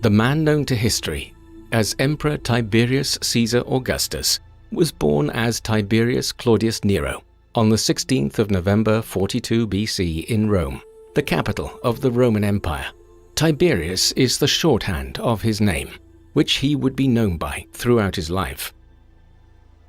the man known to history as Emperor Tiberius Caesar Augustus, was born as Tiberius Claudius Nero on the 16th of November 42 BC in Rome, the capital of the Roman Empire. Tiberius is the shorthand of his name, which he would be known by throughout his life.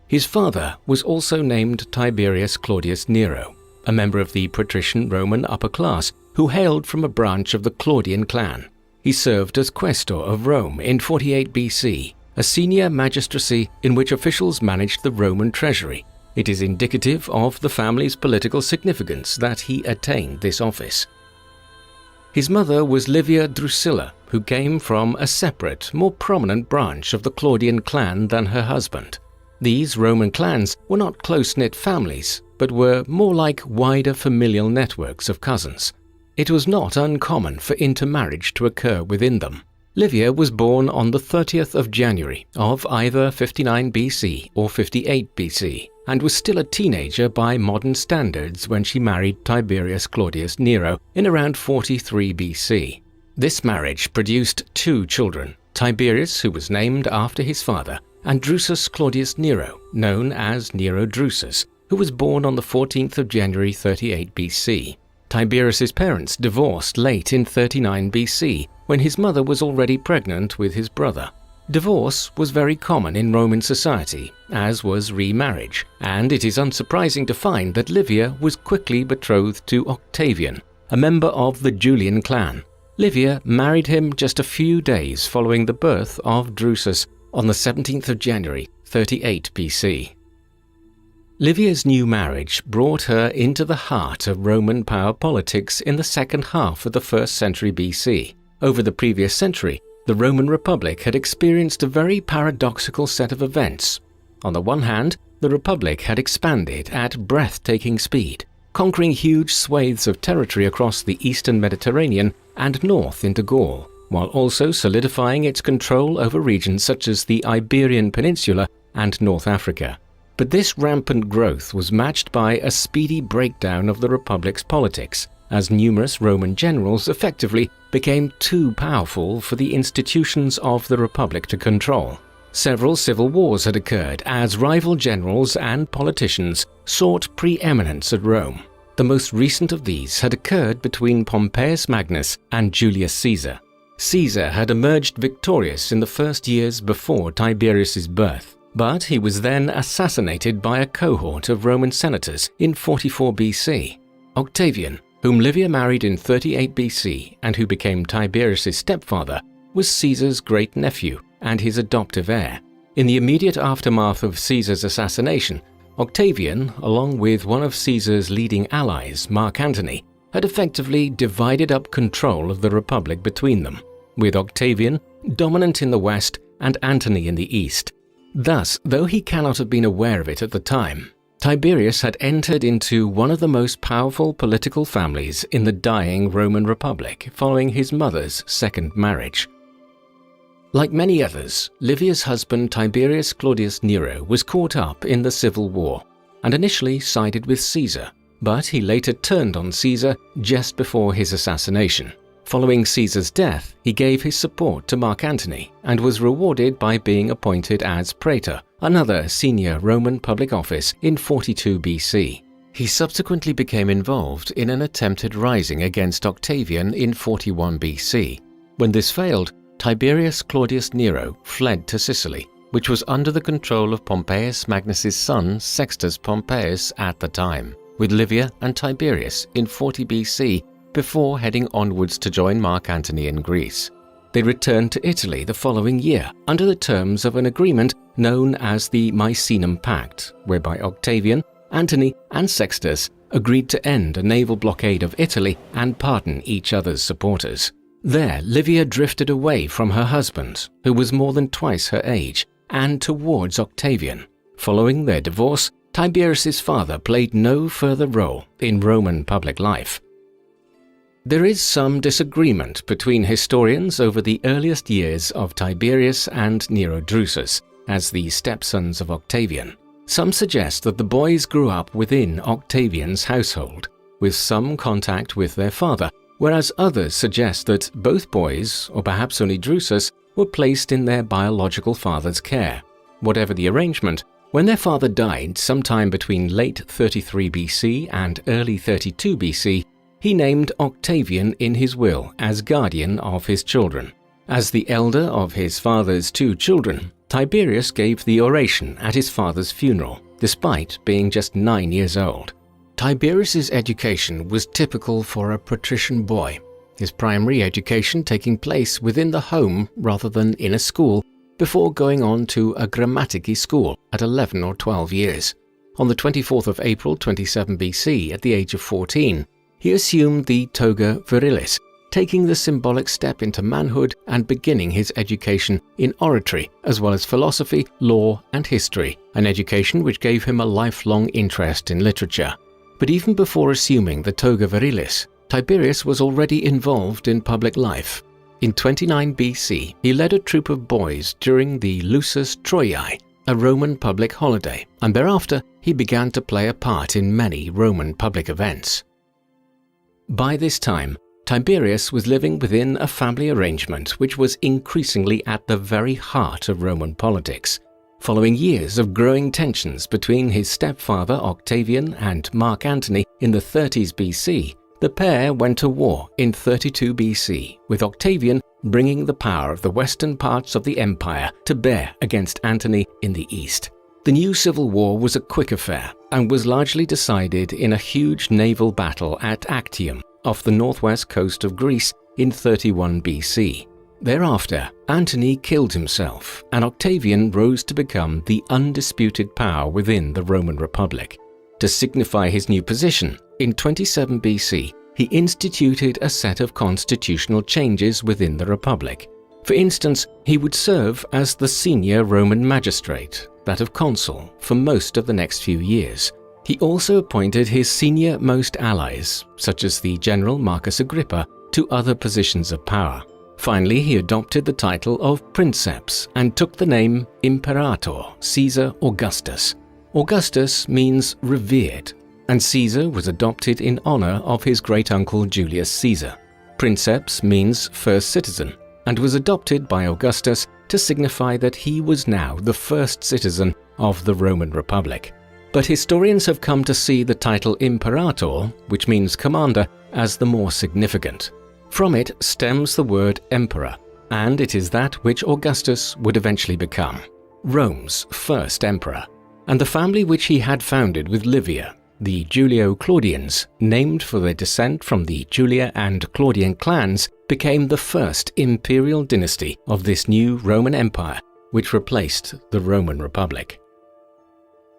His father was also named Tiberius Claudius Nero, a member of the patrician Roman upper class who hailed from a branch of the Claudian clan. He served as quaestor of Rome in 48 BC, a senior magistracy in which officials managed the Roman treasury. It is indicative of the family's political significance that he attained this office. His mother was Livia Drusilla, who came from a separate, more prominent branch of the Claudian clan than her husband. These Roman clans were not close-knit families, but were more like wider familial networks of cousins. It was not uncommon for intermarriage to occur within them. Livia was born on the 30th of January of either 59 BC or 58 BC, and was still a teenager by modern standards when she married Tiberius Claudius Nero in around 43 BC. This marriage produced two children, Tiberius, who was named after his father, and Drusus Claudius Nero, known as Nero Drusus, who was born on the 14th of January 38 BC. Tiberius's parents divorced late in 39 BC, when his mother was already pregnant with his brother. Divorce was very common in Roman society, as was remarriage, and it is unsurprising to find that Livia was quickly betrothed to Octavian, a member of the Julian clan. Livia married him just a few days following the birth of Drusus on the 17th of January 38 BC. Livia's new marriage brought her into the heart of Roman power politics in the second half of the 1st century BC. Over the previous century, the Roman Republic had experienced a very paradoxical set of events. On the one hand, the Republic had expanded at breathtaking speed, conquering huge swathes of territory across the eastern Mediterranean and north into Gaul, while also solidifying its control over regions such as the Iberian Peninsula and North Africa. But this rampant growth was matched by a speedy breakdown of the Republic's politics, as numerous Roman generals effectively became too powerful for the institutions of the Republic to control. Several civil wars had occurred as rival generals and politicians sought preeminence at Rome. The most recent of these had occurred between Pompeius Magnus and Julius Caesar. Caesar had emerged victorious in the first years before Tiberius's birth, but he was then assassinated by a cohort of Roman senators in 44 BC. Octavian, whom Livia married in 38 BC and who became Tiberius's stepfather, was Caesar's great-nephew and his adoptive heir. In the immediate aftermath of Caesar's assassination, Octavian, along with one of Caesar's leading allies, Mark Antony, had effectively divided up control of the Republic between them, with Octavian dominant in the west and Antony in the east. Thus, though he cannot have been aware of it at the time, Tiberius had entered into one of the most powerful political families in the dying Roman Republic following his mother's second marriage. Like many others, Livia's husband Tiberius Claudius Nero was caught up in the civil war and initially sided with Caesar, but he later turned on Caesar just before his assassination. Following Caesar's death, he gave his support to Mark Antony and was rewarded by being appointed as praetor, another senior Roman public office, in 42 BC. He subsequently became involved in an attempted rising against Octavian in 41 BC. When this failed, Tiberius Claudius Nero fled to Sicily, which was under the control of Pompeius Magnus's son Sextus Pompeius at the time, with Livia and Tiberius in 40 BC before heading onwards to join Mark Antony in Greece. They returned to Italy the following year under the terms of an agreement known as the Misenum Pact, whereby Octavian, Antony, and Sextus agreed to end a naval blockade of Italy and pardon each other's supporters. There, Livia drifted away from her husband, who was more than twice her age, and towards Octavian. Following their divorce, Tiberius's father played no further role in Roman public life. There is some disagreement between historians over the earliest years of Tiberius and Nero Drusus as the stepsons of Octavian. Some suggest that the boys grew up within Octavian's household, with some contact with their father, whereas others suggest that both boys, or perhaps only Drusus, were placed in their biological father's care. Whatever the arrangement, when their father died sometime between late 33 BC and early 32 BC, he named Octavian in his will as guardian of his children. As the elder of his father's two children, Tiberius gave the oration at his father's funeral, despite being just 9 years old. Tiberius's education was typical for a patrician boy, his primary education taking place within the home rather than in a school, before going on to a Germanicus school at 11 or 12 years. On the 24th of April 27 BC, at the age of 14, he assumed the toga virilis, taking the symbolic step into manhood and beginning his education in oratory as well as philosophy, law and history, an education which gave him a lifelong interest in literature. But even before assuming the toga virilis, Tiberius was already involved in public life. In 29 BC, he led a troop of boys during the Lusus Troiae, a Roman public holiday, and thereafter he began to play a part in many Roman public events. By this time, Tiberius was living within a family arrangement which was increasingly at the very heart of Roman politics. Following years of growing tensions between his stepfather Octavian and Mark Antony in the 30s BC, the pair went to war in 32 BC, with Octavian bringing the power of the western parts of the empire to bear against Antony in the east. The new civil war was a quick affair and was largely decided in a huge naval battle at Actium off the northwest coast of Greece in 31 BC. Thereafter, Antony killed himself and Octavian rose to become the undisputed power within the Roman Republic. To signify his new position, in 27 BC, he instituted a set of constitutional changes within the Republic. For instance, he would serve as the senior Roman magistrate, that of consul, for most of the next few years. He also appointed his senior-most allies, such as the general Marcus Agrippa, to other positions of power. Finally, he adopted the title of Princeps and took the name Imperator Caesar Augustus. Augustus means revered, and Caesar was adopted in honor of his great-uncle Julius Caesar. Princeps means first citizen, and was adopted by Augustus to signify that he was now the first citizen of the Roman Republic. But historians have come to see the title Imperator, which means commander, as the more significant. From it stems the word emperor, and it is that which Augustus would eventually become, Rome's first emperor, and the family which he had founded with Livia, the Julio-Claudians, named for their descent from the Julia and Claudian clans, became the first imperial dynasty of this new Roman Empire, which replaced the Roman Republic.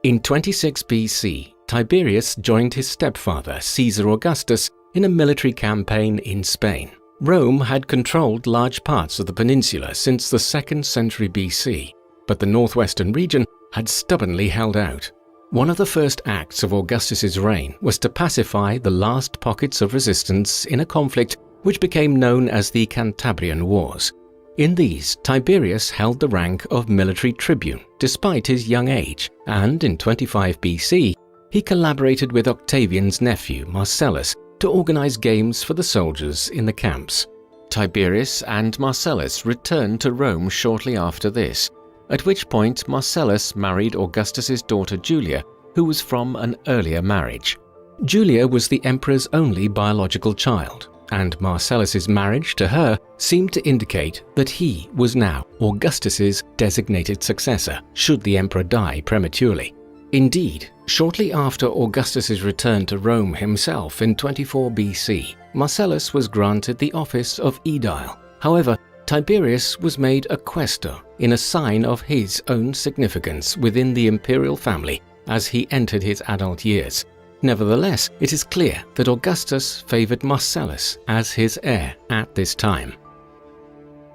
In 26 BC, Tiberius joined his stepfather Caesar Augustus in a military campaign in Spain. Rome had controlled large parts of the peninsula since the 2nd century BC, but the northwestern region had stubbornly held out. One of the first acts of Augustus's reign was to pacify the last pockets of resistance in a conflict which became known as the Cantabrian Wars. In these, Tiberius held the rank of military tribune despite his young age, and in 25 BC, he collaborated with Octavian's nephew Marcellus to organize games for the soldiers in the camps. Tiberius and Marcellus returned to Rome shortly after this, at which point Marcellus married Augustus's daughter Julia, who was from an earlier marriage. Julia was the emperor's only biological child, and Marcellus's marriage to her seemed to indicate that he was now Augustus's designated successor, should the emperor die prematurely. Indeed, shortly after Augustus's return to Rome himself in 24 BC, Marcellus was granted the office of aedile. However, Tiberius was made a quaestor in a sign of his own significance within the imperial family as he entered his adult years. Nevertheless, it is clear that Augustus favored Marcellus as his heir at this time.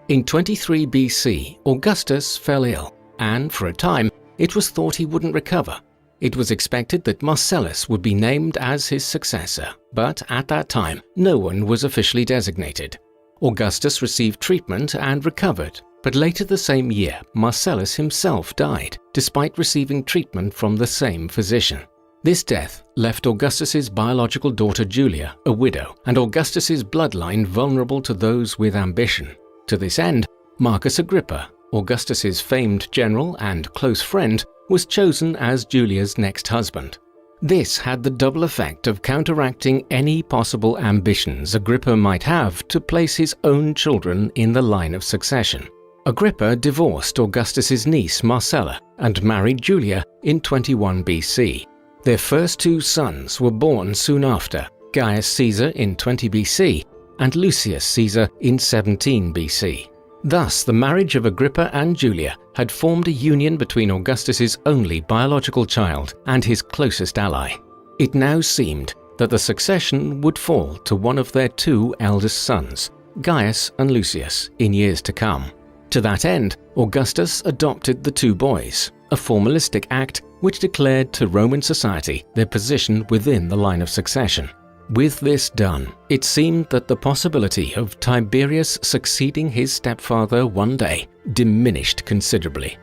In 23 BC, Augustus fell ill, and for a time, it was thought he wouldn't recover. It was expected that Marcellus would be named as his successor, but at that time, no one was officially designated. Augustus received treatment and recovered, but later the same year, Marcellus himself died, despite receiving treatment from the same physician. This death left Augustus's biological daughter Julia a widow, and Augustus's bloodline vulnerable to those with ambition. To this end, Marcus Agrippa, Augustus's famed general and close friend, was chosen as Julia's next husband. This had the double effect of counteracting any possible ambitions Agrippa might have to place his own children in the line of succession. Agrippa divorced Augustus's niece Marcella and married Julia in 21 BC. Their first two sons were born soon after, Gaius Caesar in 20 BC and Lucius Caesar in 17 BC. Thus, the marriage of Agrippa and Julia had formed a union between Augustus's only biological child and his closest ally. It now seemed that the succession would fall to one of their two eldest sons, Gaius and Lucius, in years to come. To that end, Augustus adopted the two boys, a formalistic act which declared to Roman society their position within the line of succession. With this done, it seemed that the possibility of Tiberius succeeding his stepfather one day diminished considerably.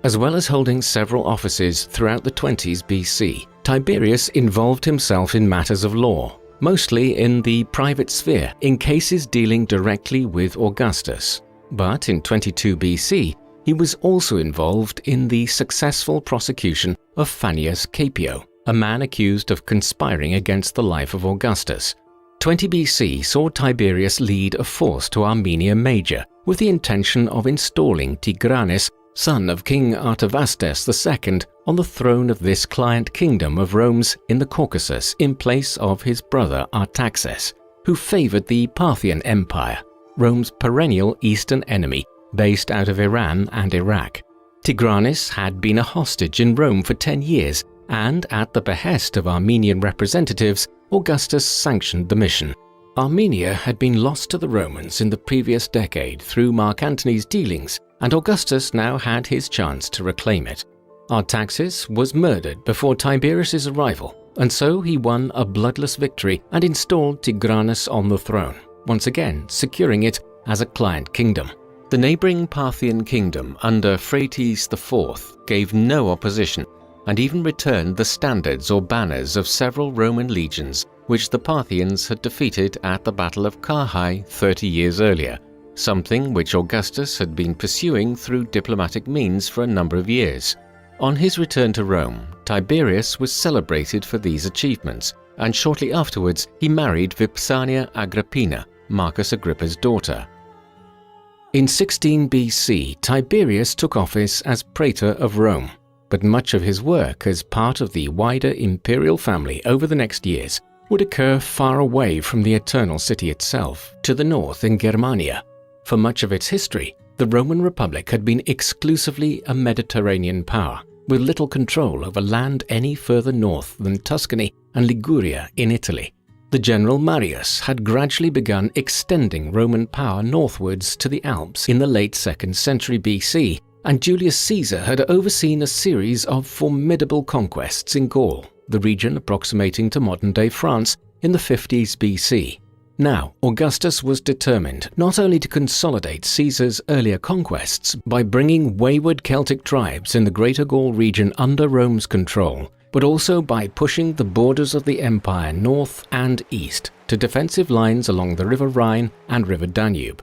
As well as holding several offices throughout the 20s BC, Tiberius involved himself in matters of law, mostly in the private sphere in cases dealing directly with Augustus. But in 22 BC, he was also involved in the successful prosecution of Fannius Capio, a man accused of conspiring against the life of Augustus. 20 BC saw Tiberius lead a force to Armenia Major with the intention of installing Tigranes, son of King Artavasdes II, on the throne of this client kingdom of Rome's in the Caucasus in place of his brother Artaxerxes, who favored the Parthian Empire, Rome's perennial eastern enemy based out of Iran and Iraq. Tigranes had been a hostage in Rome for 10 years, and at the behest of Armenian representatives, Augustus sanctioned the mission. Armenia had been lost to the Romans in the previous decade through Mark Antony's dealings, and Augustus now had his chance to reclaim it. Artaxerxes was murdered before Tiberius's arrival, and so he won a bloodless victory and installed Tigranes on the throne, once again securing it as a client kingdom. The neighboring Parthian kingdom under Phraates IV gave no opposition, and even returned the standards or banners of several Roman legions which the Parthians had defeated at the Battle of Carrhae 30 years earlier, something which Augustus had been pursuing through diplomatic means for a number of years. On his return to Rome, Tiberius was celebrated for these achievements, and shortly afterwards he married Vipsania Agrippina, Marcus Agrippa's daughter. In 16 BC, Tiberius took office as praetor of Rome, but much of his work as part of the wider imperial family over the next years would occur far away from the Eternal City itself, to the north in Germania. For much of its history, the Roman Republic had been exclusively a Mediterranean power, with little control over land any further north than Tuscany and Liguria in Italy. The general Marius had gradually begun extending Roman power northwards to the Alps in the late 2nd century BC, and Julius Caesar had overseen a series of formidable conquests in Gaul, the region approximating to modern-day France, in the 50s BC. Now, Augustus was determined not only to consolidate Caesar's earlier conquests by bringing wayward Celtic tribes in the Greater Gaul region under Rome's control, but also by pushing the borders of the empire north and east to defensive lines along the River Rhine and River Danube.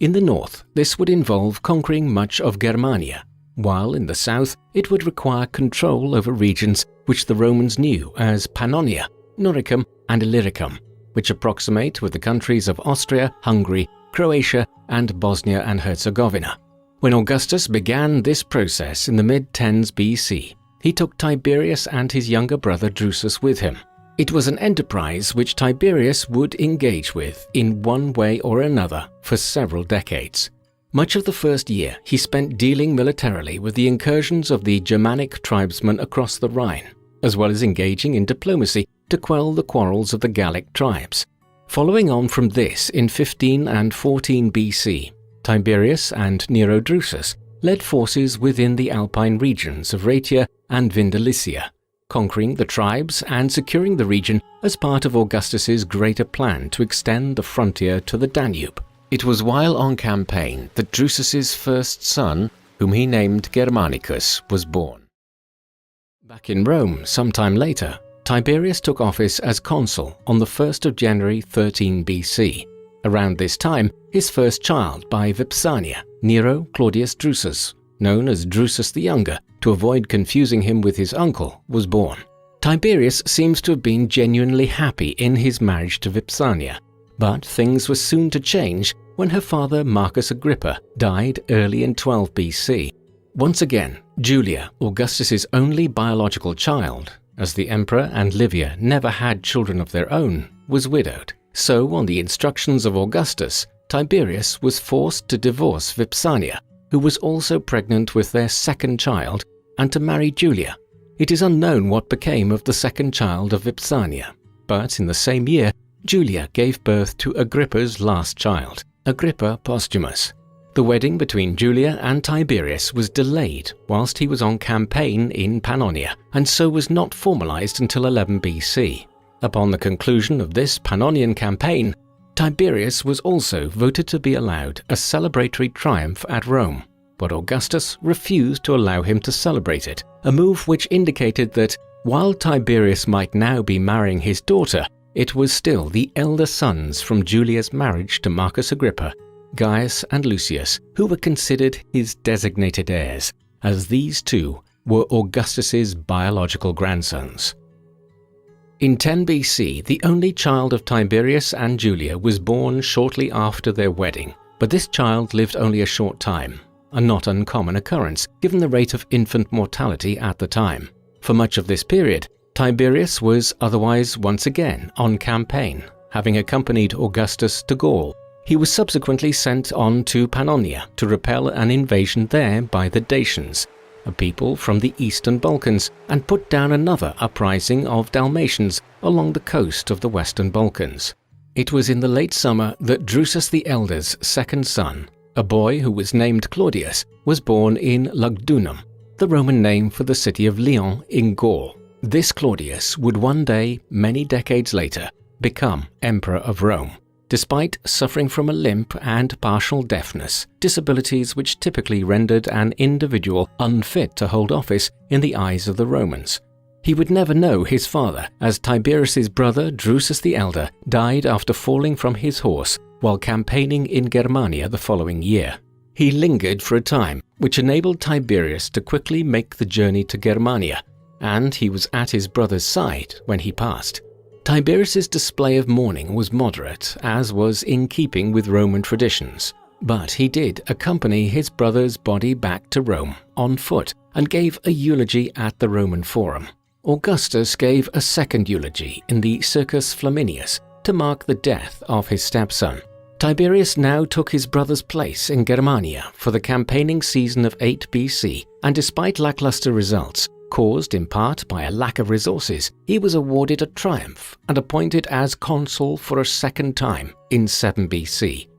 In the north, this would involve conquering much of Germania, while in the south it would require control over regions which the Romans knew as Pannonia, Noricum and Illyricum, which approximate with the countries of Austria, Hungary, Croatia and Bosnia and Herzegovina. When Augustus began this process in the mid-10s BC, he took Tiberius and his younger brother Drusus with him. It was an enterprise which Tiberius would engage with in one way or another for several decades. Much of the first year he spent dealing militarily with the incursions of the Germanic tribesmen across the Rhine, as well as engaging in diplomacy to quell the quarrels of the Gallic tribes. Following on from this, in 15 and 14 BC, Tiberius and Nero Drusus led forces within the Alpine regions of Raetia and Vindelicia, conquering the tribes and securing the region as part of Augustus's greater plan to extend the frontier to the Danube. It was while on campaign that Drusus's first son, whom he named Germanicus, was born. Back in Rome sometime later, Tiberius took office as consul on the 1st of January 13 BC. Around this time, his first child by Vipsania, Nero Claudius Drusus, known as Drusus the Younger to avoid confusing him with his uncle, was born. Tiberius seems to have been genuinely happy in his marriage to Vipsania, but things were soon to change when her father Marcus Agrippa died early in 12 BC. Once again, Julia, Augustus's only biological child, as the emperor and Livia never had children of their own, was widowed. So, on the instructions of Augustus, Tiberius was forced to divorce Vipsania, who was also pregnant with their second child, and to marry Julia. It is unknown what became of the second child of Vipsania, but in the same year, Julia gave birth to Agrippa's last child, Agrippa Posthumus. The wedding between Julia and Tiberius was delayed whilst he was on campaign in Pannonia, and so was not formalized until 11 BC. Upon the conclusion of this Pannonian campaign, Tiberius was also voted to be allowed a celebratory triumph at Rome, but Augustus refused to allow him to celebrate it, a move which indicated that, while Tiberius might now be marrying his daughter, it was still the elder sons from Julia's marriage to Marcus Agrippa, Gaius and Lucius, who were considered his designated heirs, as these two were Augustus's biological grandsons. In 10 BC, the only child of Tiberius and Julia was born shortly after their wedding, but this child lived only a short time, a not uncommon occurrence given the rate of infant mortality at the time. For much of this period, Tiberius was otherwise once again on campaign, having accompanied Augustus to Gaul. He was subsequently sent on to Pannonia to repel an invasion there by the Dacians, a people from the Eastern Balkans, and put down another uprising of Dalmatians along the coast of the Western Balkans. It was in the late summer that Drusus the Elder's second son, a boy who was named Claudius, was born in Lugdunum, the Roman name for the city of Lyon in Gaul. This Claudius would one day, many decades later, become Emperor of Rome, despite suffering from a limp and partial deafness, disabilities which typically rendered an individual unfit to hold office in the eyes of the Romans. He would never know his father, as Tiberius's brother Drusus the Elder died after falling from his horse while campaigning in Germania the following year. He lingered for a time, which enabled Tiberius to quickly make the journey to Germania, and he was at his brother's side when he passed. Tiberius's display of mourning was moderate, as was in keeping with Roman traditions, but he did accompany his brother's body back to Rome on foot and gave a eulogy at the Roman Forum. Augustus gave a second eulogy in the Circus Flaminius to mark the death of his stepson. Tiberius now took his brother's place in Germania for the campaigning season of 8 BC, and despite lackluster results, caused in part by a lack of resources, he was awarded a triumph and appointed as consul for a second time in 7 BC.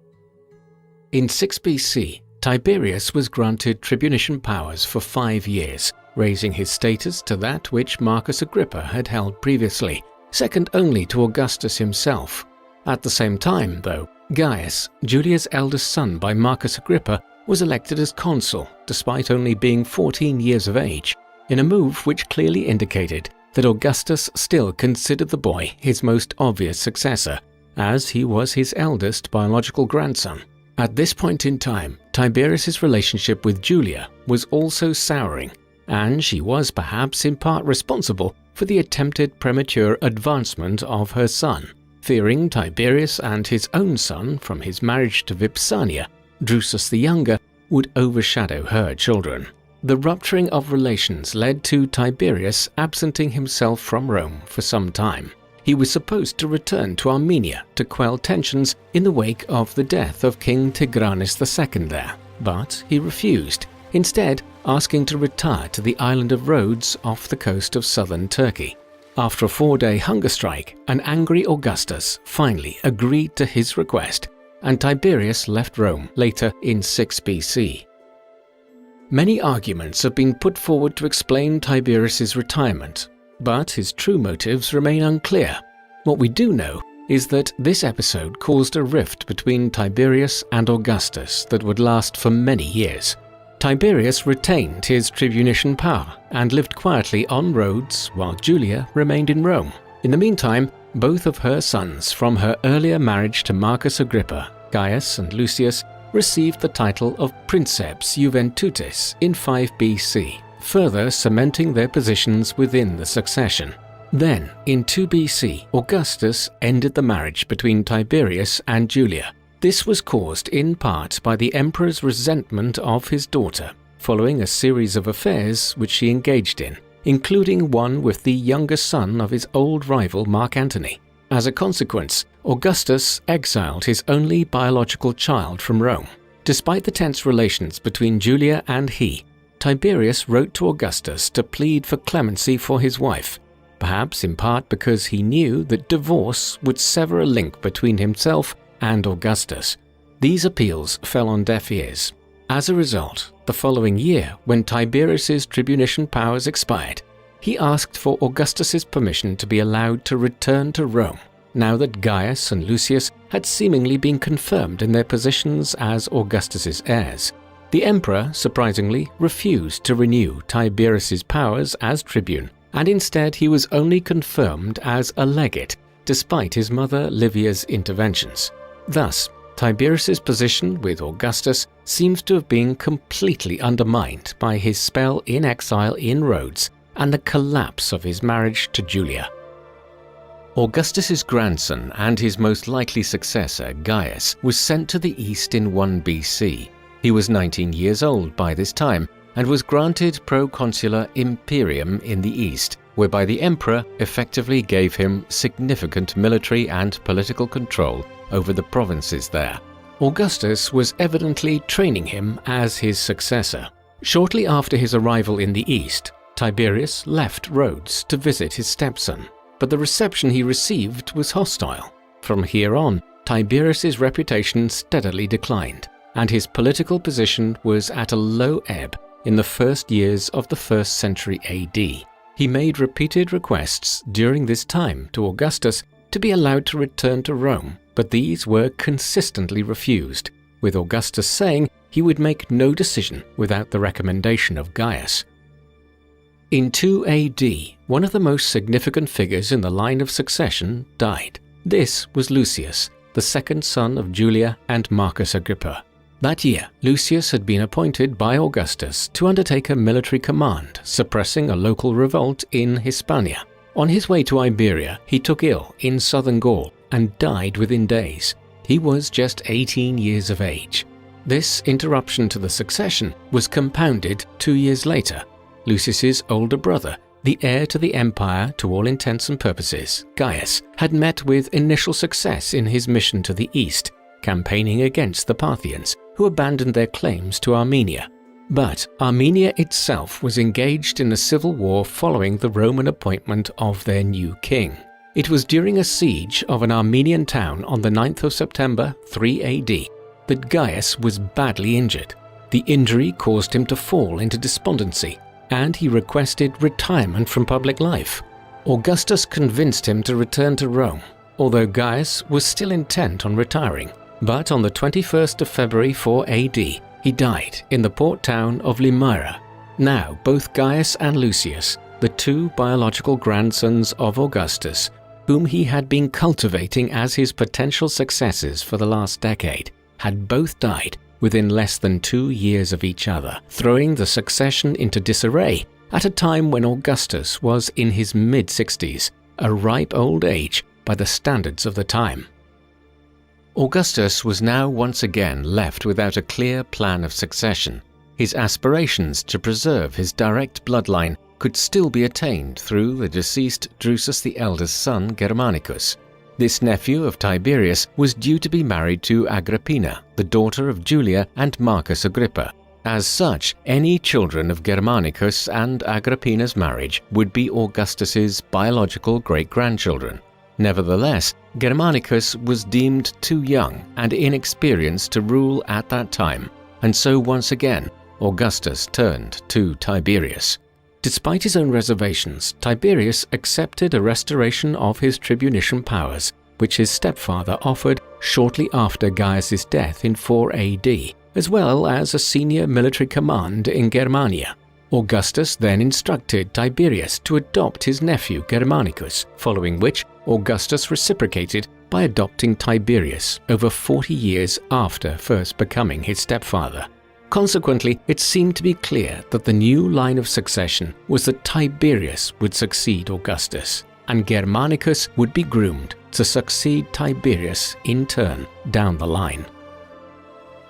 In 6 BC, Tiberius was granted tribunician powers for 5 years, raising his status to that which Marcus Agrippa had held previously, second only to Augustus himself. At the same time, though, Gaius, Julia's eldest son by Marcus Agrippa, was elected as consul despite only being 14 years of age, in a move which clearly indicated that Augustus still considered the boy his most obvious successor, as he was his eldest biological grandson. At this point in time, Tiberius's relationship with Julia was also souring, and she was perhaps in part responsible for the attempted premature advancement of her son, fearing Tiberius and his own son from his marriage to Vipsania, Drusus the Younger, would overshadow her children. The rupturing of relations led to Tiberius absenting himself from Rome for some time. He was supposed to return to Armenia to quell tensions in the wake of the death of King Tigranes II there, but he refused, instead asking to retire to the island of Rhodes off the coast of southern Turkey. After a 4-day hunger strike, an angry Augustus finally agreed to his request, and Tiberius left Rome later in 6 BC. Many arguments have been put forward to explain Tiberius's retirement, but his true motives remain unclear. What we do know is that this episode caused a rift between Tiberius and Augustus that would last for many years. Tiberius retained his tribunician power and lived quietly on Rhodes while Julia remained in Rome. In the meantime, both of her sons from her earlier marriage to Marcus Agrippa, Gaius and Lucius, received the title of Princeps Juventutis in 5 BC, further cementing their positions within the succession. Then, in 2 BC, Augustus ended the marriage between Tiberius and Julia. This was caused in part by the emperor's resentment of his daughter, following a series of affairs which she engaged in, including one with the younger son of his old rival Mark Antony. As a consequence, Augustus exiled his only biological child from Rome. Despite the tense relations between Julia and he, Tiberius wrote to Augustus to plead for clemency for his wife, perhaps in part because he knew that divorce would sever a link between himself and Augustus. These appeals fell on deaf ears. As a result, the following year, when Tiberius's tribunician powers expired, he asked for Augustus's permission to be allowed to return to Rome, now that Gaius and Lucius had seemingly been confirmed in their positions as Augustus's heirs. The emperor, surprisingly, refused to renew Tiberius's powers as tribune, and instead he was only confirmed as a legate, despite his mother Livia's interventions. Thus, Tiberius's position with Augustus seems to have been completely undermined by his spell in exile in Rhodes and the collapse of his marriage to Julia. Augustus's grandson and his most likely successor, Gaius, was sent to the east in 1 BC. He was 19 years old by this time and was granted proconsular imperium in the east, whereby the emperor effectively gave him significant military and political control over the provinces there. Augustus was evidently training him as his successor. Shortly after his arrival in the east, Tiberius left Rhodes to visit his stepson, but the reception he received was hostile. From here on, Tiberius's reputation steadily declined, and his political position was at a low ebb in the first years of the 1st century AD. He made repeated requests during this time to Augustus to be allowed to return to Rome, but these were consistently refused, with Augustus saying he would make no decision without the recommendation of Gaius. In 2 AD, one of the most significant figures in the line of succession died. This was Lucius, the second son of Julia and Marcus Agrippa. That year, Lucius had been appointed by Augustus to undertake a military command, suppressing a local revolt in Hispania. On his way to Iberia, he took ill in southern Gaul and died within days. He was just 18 years of age. This interruption to the succession was compounded 2 years later. Lucius's older brother, the heir to the empire to all intents and purposes, Gaius, had met with initial success in his mission to the east, campaigning against the Parthians, who abandoned their claims to Armenia. But Armenia itself was engaged in a civil war following the Roman appointment of their new king. It was during a siege of an Armenian town on the 9th of September 3 AD that Gaius was badly injured. The injury caused him to fall into despondency, and he requested retirement from public life. Augustus convinced him to return to Rome, although Gaius was still intent on retiring. But on the 21st of February 4 AD, he died in the port town of Limyra. Now, both Gaius and Lucius, the two biological grandsons of Augustus, whom he had been cultivating as his potential successors for the last decade, had both died within less than 2 years of each other, throwing the succession into disarray at a time when Augustus was in his mid-60s, a ripe old age by the standards of the time. Augustus was now once again left without a clear plan of succession. His aspirations to preserve his direct bloodline could still be attained through the deceased Drusus the eldest son Germanicus. This nephew of Tiberius was due to be married to Agrippina, the daughter of Julia and Marcus Agrippa. As such, any children of Germanicus and Agrippina's marriage would be Augustus's biological great-grandchildren. Nevertheless, Germanicus was deemed too young and inexperienced to rule at that time, and so once again, Augustus turned to Tiberius. Despite his own reservations, Tiberius accepted a restoration of his tribunician powers, which his stepfather offered shortly after Gaius's death in 4 AD. as well as a senior military command in Germania. Augustus then instructed Tiberius to adopt his nephew Germanicus, following which Augustus reciprocated by adopting Tiberius over 40 years after first becoming his stepfather. Consequently, it seemed to be clear that the new line of succession was that Tiberius would succeed Augustus, and Germanicus would be groomed to succeed Tiberius in turn down the line.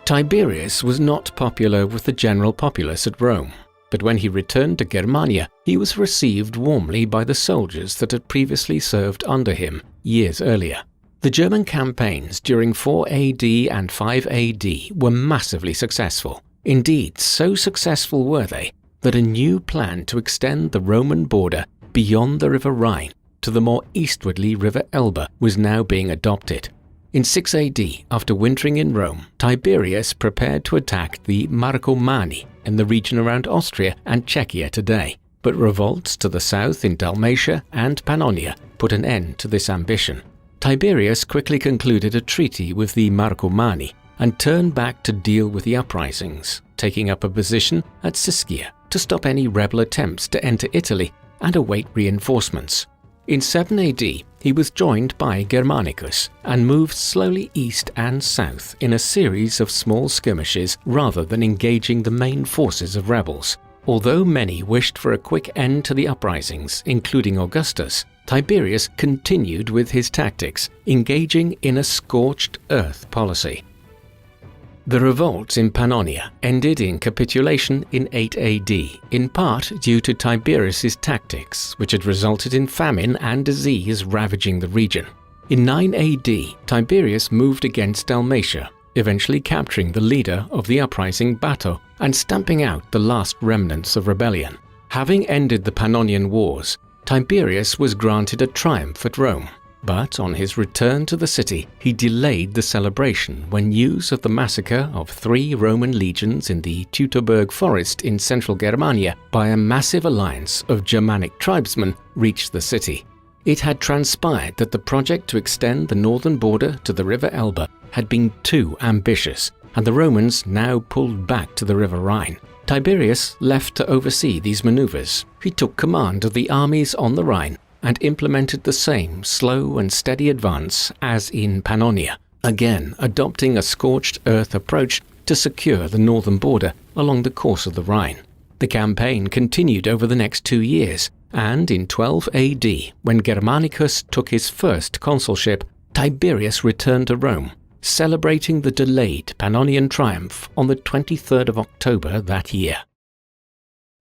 Tiberius was not popular with the general populace at Rome, but when he returned to Germania, he was received warmly by the soldiers that had previously served under him years earlier. The German campaigns during 4 AD and 5 AD were massively successful. Indeed, so successful were they that a new plan to extend the Roman border beyond the River Rhine to the more eastwardly River Elbe was now being adopted. In 6 AD, after wintering in Rome, Tiberius prepared to attack the Marcomanni in the region around Austria and Czechia today, but revolts to the south in Dalmatia and Pannonia put an end to this ambition. Tiberius quickly concluded a treaty with the Marcomanni and turned back to deal with the uprisings, taking up a position at Siscia to stop any rebel attempts to enter Italy and await reinforcements. In 7 AD, he was joined by Germanicus and moved slowly east and south in a series of small skirmishes rather than engaging the main forces of rebels. Although many wished for a quick end to the uprisings, including Augustus, Tiberius continued with his tactics, engaging in a scorched earth policy. The revolt in Pannonia ended in capitulation in 8 AD, in part due to Tiberius's tactics, which had resulted in famine and disease ravaging the region. In 9 AD, Tiberius moved against Dalmatia, eventually capturing the leader of the uprising Bato and stamping out the last remnants of rebellion. Having ended the Pannonian Wars, Tiberius was granted a triumph at Rome. But on his return to the city, he delayed the celebration when news of the massacre of 3 Roman legions in the Teutoburg forest in central Germania by a massive alliance of Germanic tribesmen reached the city. It had transpired that the project to extend the northern border to the River Elbe had been too ambitious, and the Romans now pulled back to the River Rhine. Tiberius left to oversee these maneuvers. He took command of the armies on the Rhine and implemented the same slow and steady advance as in Pannonia, again adopting a scorched earth approach to secure the northern border along the course of the Rhine. The campaign continued over the next 2 years, and in 12 AD, when Germanicus took his first consulship, Tiberius returned to Rome, celebrating the delayed Pannonian triumph on the 23rd of October that year.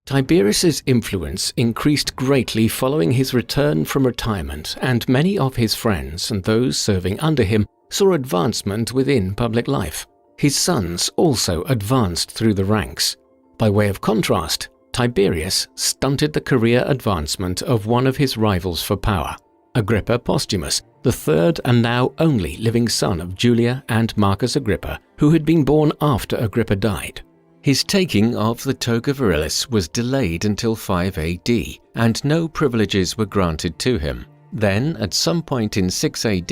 Tiberius's influence increased greatly following his return from retirement, and many of his friends and those serving under him saw advancement within public life. His sons also advanced through the ranks. By way of contrast, Tiberius stunted the career advancement of one of his rivals for power, Agrippa Postumus, the third and now only living son of Julia and Marcus Agrippa, who had been born after Agrippa died. His taking of the toga virilis was delayed until 5 AD, and no privileges were granted to him. Then, at some point in 6 AD,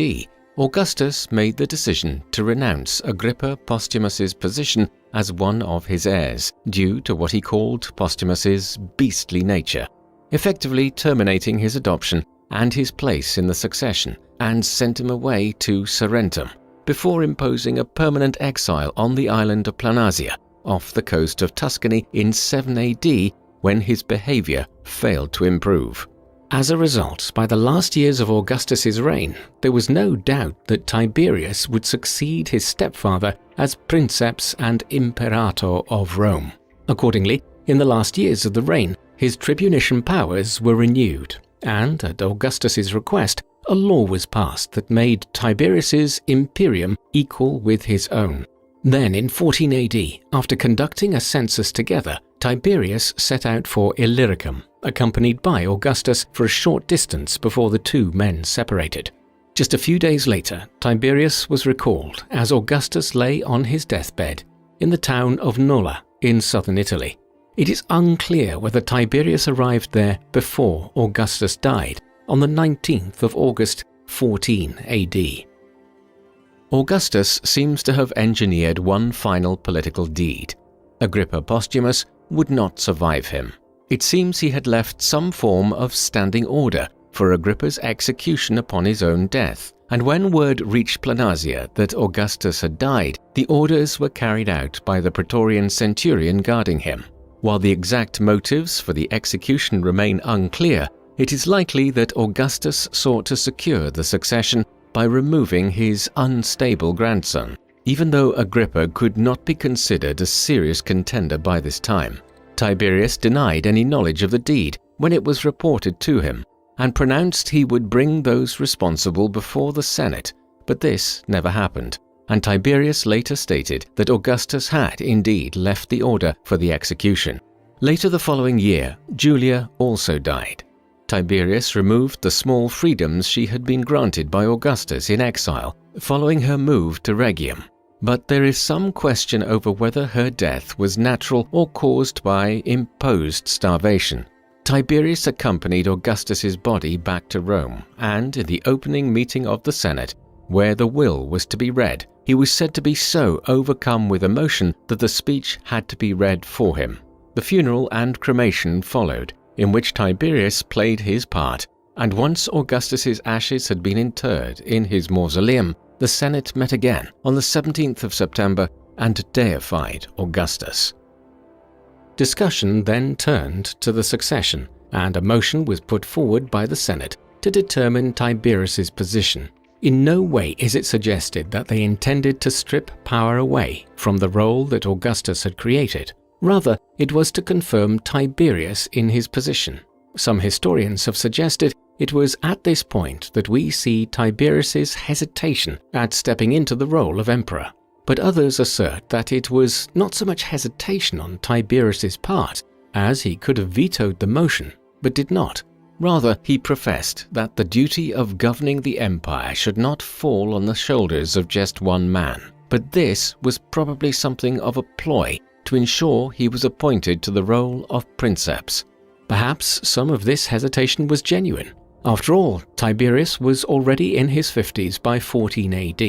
Augustus made the decision to renounce Agrippa Postumus's position as one of his heirs, due to what he called Postumus's beastly nature, effectively terminating his adoption and his place in the succession, and sent him away to Sarentum, before imposing a permanent exile on the island of Planasia, off the coast of Tuscany in 7 AD, when his behavior failed to improve. As a result, by the last years of Augustus's reign, there was no doubt that Tiberius would succeed his stepfather as princeps and imperator of Rome. Accordingly, in the last years of the reign, his tribunician powers were renewed, and at Augustus's request, a law was passed that made Tiberius's imperium equal with his own. Then in 14 AD, after conducting a census together, Tiberius set out for Illyricum, accompanied by Augustus for a short distance before the two men separated. Just a few days later, Tiberius was recalled as Augustus lay on his deathbed in the town of Nola in southern Italy. It is unclear whether Tiberius arrived there before Augustus died on the 19th of August, 14 AD. Augustus seems to have engineered one final political deed. Agrippa Posthumus would not survive him. It seems he had left some form of standing order for Agrippa's execution upon his own death, and when word reached Planasia that Augustus had died, the orders were carried out by the Praetorian centurion guarding him. While the exact motives for the execution remain unclear, it is likely that Augustus sought to secure the succession by removing his unstable grandson, even though Agrippa could not be considered a serious contender by this time. Tiberius denied any knowledge of the deed when it was reported to him, and pronounced he would bring those responsible before the Senate, but this never happened, and Tiberius later stated that Augustus had indeed left the order for the execution. Later the following year, Julia also died. Tiberius removed the small freedoms she had been granted by Augustus in exile, following her move to Rhegium. But there is some question over whether her death was natural or caused by imposed starvation. Tiberius accompanied Augustus's body back to Rome, and in the opening meeting of the Senate, where the will was to be read, he was said to be so overcome with emotion that the speech had to be read for him. The funeral and cremation followed, in which Tiberius played his part, and once Augustus's ashes had been interred in his mausoleum, the Senate met again on the 17th of September and deified Augustus. Discussion then turned to the succession, and a motion was put forward by the Senate to determine Tiberius's position. In no way is it suggested that they intended to strip power away from the role that Augustus had created. Rather, it was to confirm Tiberius in his position. Some historians have suggested it was at this point that we see Tiberius's hesitation at stepping into the role of emperor. But others assert that it was not so much hesitation on Tiberius's part, as he could have vetoed the motion, but did not. Rather, he professed that the duty of governing the empire should not fall on the shoulders of just one man. But this was probably something of a ploy to ensure he was appointed to the role of princeps. Perhaps some of this hesitation was genuine. After all, Tiberius was already in his 50s by 14 AD,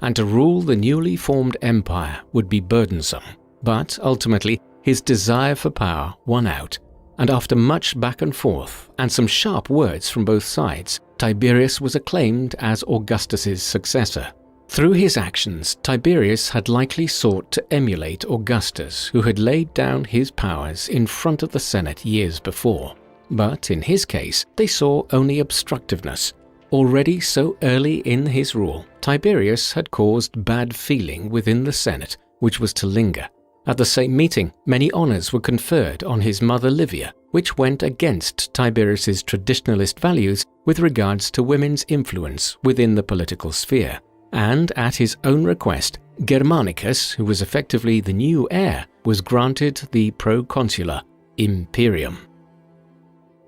and to rule the newly formed empire would be burdensome. But ultimately, his desire for power won out, and after much back and forth and some sharp words from both sides, Tiberius was acclaimed as Augustus's successor. Through his actions, Tiberius had likely sought to emulate Augustus, who had laid down his powers in front of the Senate years before. But in his case, they saw only obstructiveness. Already so early in his rule, Tiberius had caused bad feeling within the Senate, which was to linger. At the same meeting, many honors were conferred on his mother Livia, which went against Tiberius's traditionalist values with regards to women's influence within the political sphere. And at his own request, Germanicus, who was effectively the new heir, was granted the proconsular imperium.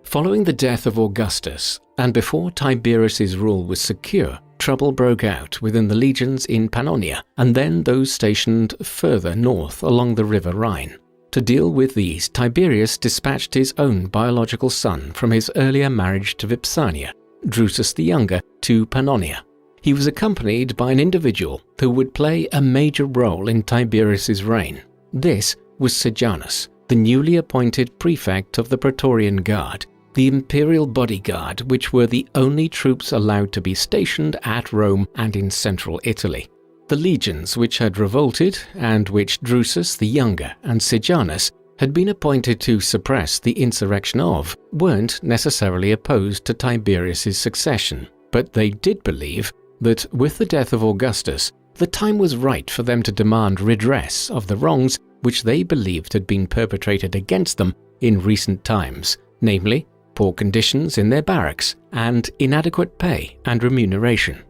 Following the death of Augustus, and before Tiberius's rule was secure, trouble broke out within the legions in Pannonia, and then those stationed further north along the river Rhine. To deal with these, Tiberius dispatched his own biological son from his earlier marriage to Vipsania, Drusus the Younger, to Pannonia. He was accompanied by an individual who would play a major role in Tiberius's reign. This was Sejanus, the newly appointed prefect of the Praetorian Guard, the imperial bodyguard, which were the only troops allowed to be stationed at Rome and in central Italy. The legions which had revolted, and which Drusus the Younger and Sejanus had been appointed to suppress the insurrection of, weren't necessarily opposed to Tiberius's succession, but they did believe that with the death of Augustus, the time was right for them to demand redress of the wrongs which they believed had been perpetrated against them in recent times, namely, poor conditions in their barracks and inadequate pay and remuneration.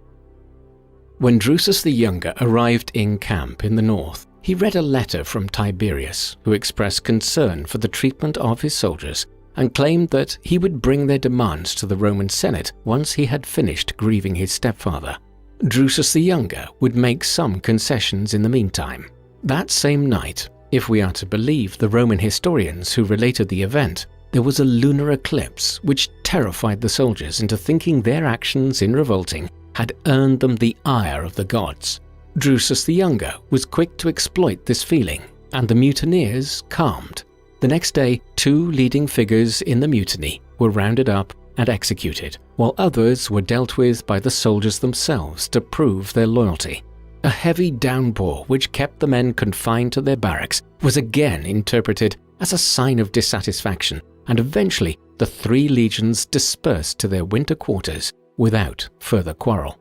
When Drusus the Younger arrived in camp in the north, he read a letter from Tiberius, who expressed concern for the treatment of his soldiers and claimed that he would bring their demands to the Roman Senate once he had finished grieving his stepfather. Drusus the Younger would make some concessions in the meantime. That same night, if we are to believe the Roman historians who related the event, there was a lunar eclipse which terrified the soldiers into thinking their actions in revolting had earned them the ire of the gods. Drusus the Younger was quick to exploit this feeling, and the mutineers calmed. The next day, 2 leading figures in the mutiny were rounded up and executed, while others were dealt with by the soldiers themselves to prove their loyalty. A heavy downpour which kept the men confined to their barracks was again interpreted as a sign of dissatisfaction, and eventually the 3 legions dispersed to their winter quarters without further quarrel.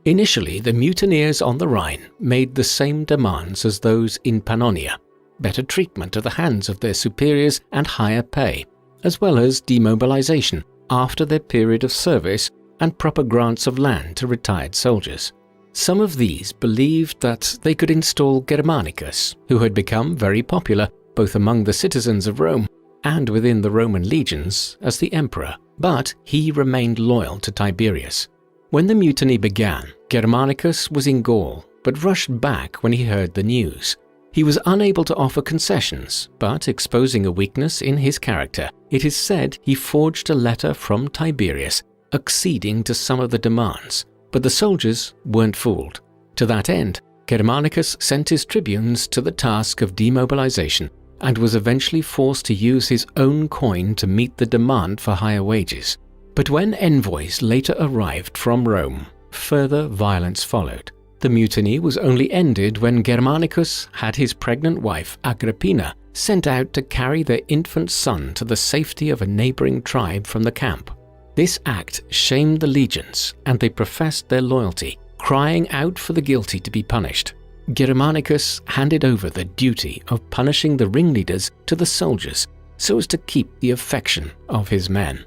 Initially, the mutineers on the Rhine made the same demands as those in Pannonia: better treatment at the hands of their superiors and higher pay, as well as demobilization after their period of service and proper grants of land to retired soldiers. Some of these believed that they could install Germanicus, who had become very popular both among the citizens of Rome and within the Roman legions, as the emperor, but he remained loyal to Tiberius. When the mutiny began, Germanicus was in Gaul, but rushed back when he heard the news. He was unable to offer concessions, but exposing a weakness in his character, it is said he forged a letter from Tiberius, acceding to some of the demands. But the soldiers weren't fooled. To that end, Germanicus sent his tribunes to the task of demobilization and was eventually forced to use his own coin to meet the demand for higher wages. But when envoys later arrived from Rome, further violence followed. The mutiny was only ended when Germanicus had his pregnant wife Agrippina sent out to carry their infant son to the safety of a neighboring tribe from the camp. This act shamed the legions, and they professed their loyalty, crying out for the guilty to be punished. Germanicus handed over the duty of punishing the ringleaders to the soldiers so as to keep the affection of his men.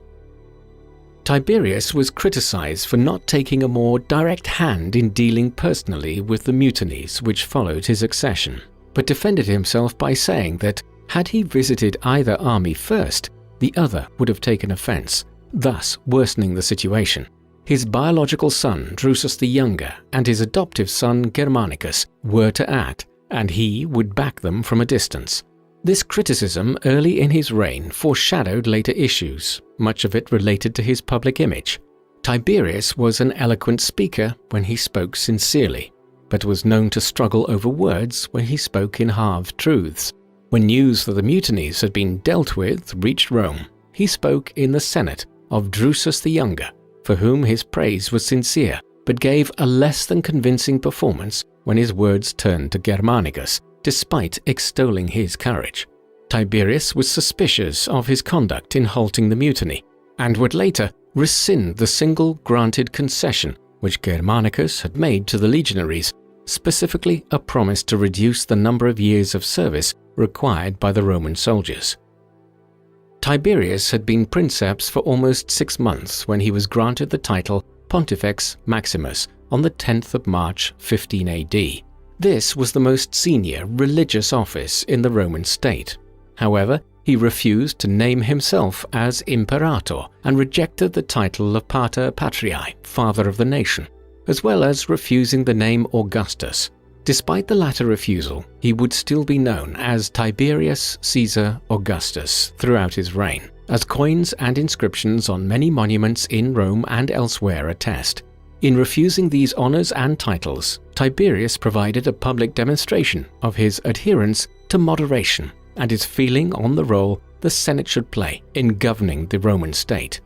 Tiberius was criticized for not taking a more direct hand in dealing personally with the mutinies which followed his accession, but defended himself by saying that had he visited either army first, the other would have taken offense, thus worsening the situation. His biological son Drusus the Younger and his adoptive son Germanicus were to act, and he would back them from a distance. This criticism early in his reign foreshadowed later issues, much of it related to his public image. Tiberius was an eloquent speaker when he spoke sincerely, but was known to struggle over words when he spoke in half-truths. When news that the mutinies had been dealt with reached Rome, he spoke in the Senate of Drusus the Younger, for whom his praise was sincere, but gave a less than convincing performance when his words turned to Germanicus, despite extolling his courage. Tiberius was suspicious of his conduct in halting the mutiny, and would later rescind the single granted concession which Germanicus had made to the legionaries, specifically a promise to reduce the number of years of service required by the Roman soldiers. Tiberius had been princeps for almost 6 months when he was granted the title Pontifex Maximus on the 10th of March 15 AD. This was the most senior religious office in the Roman state. However, he refused to name himself as imperator and rejected the title of Pater Patriae, Father of the Nation, as well as refusing the name Augustus. Despite the latter refusal, he would still be known as Tiberius Caesar Augustus throughout his reign, as coins and inscriptions on many monuments in Rome and elsewhere attest. In refusing these honors and titles, Tiberius provided a public demonstration of his adherence to moderation and his feeling on the role the Senate should play in governing the Roman state.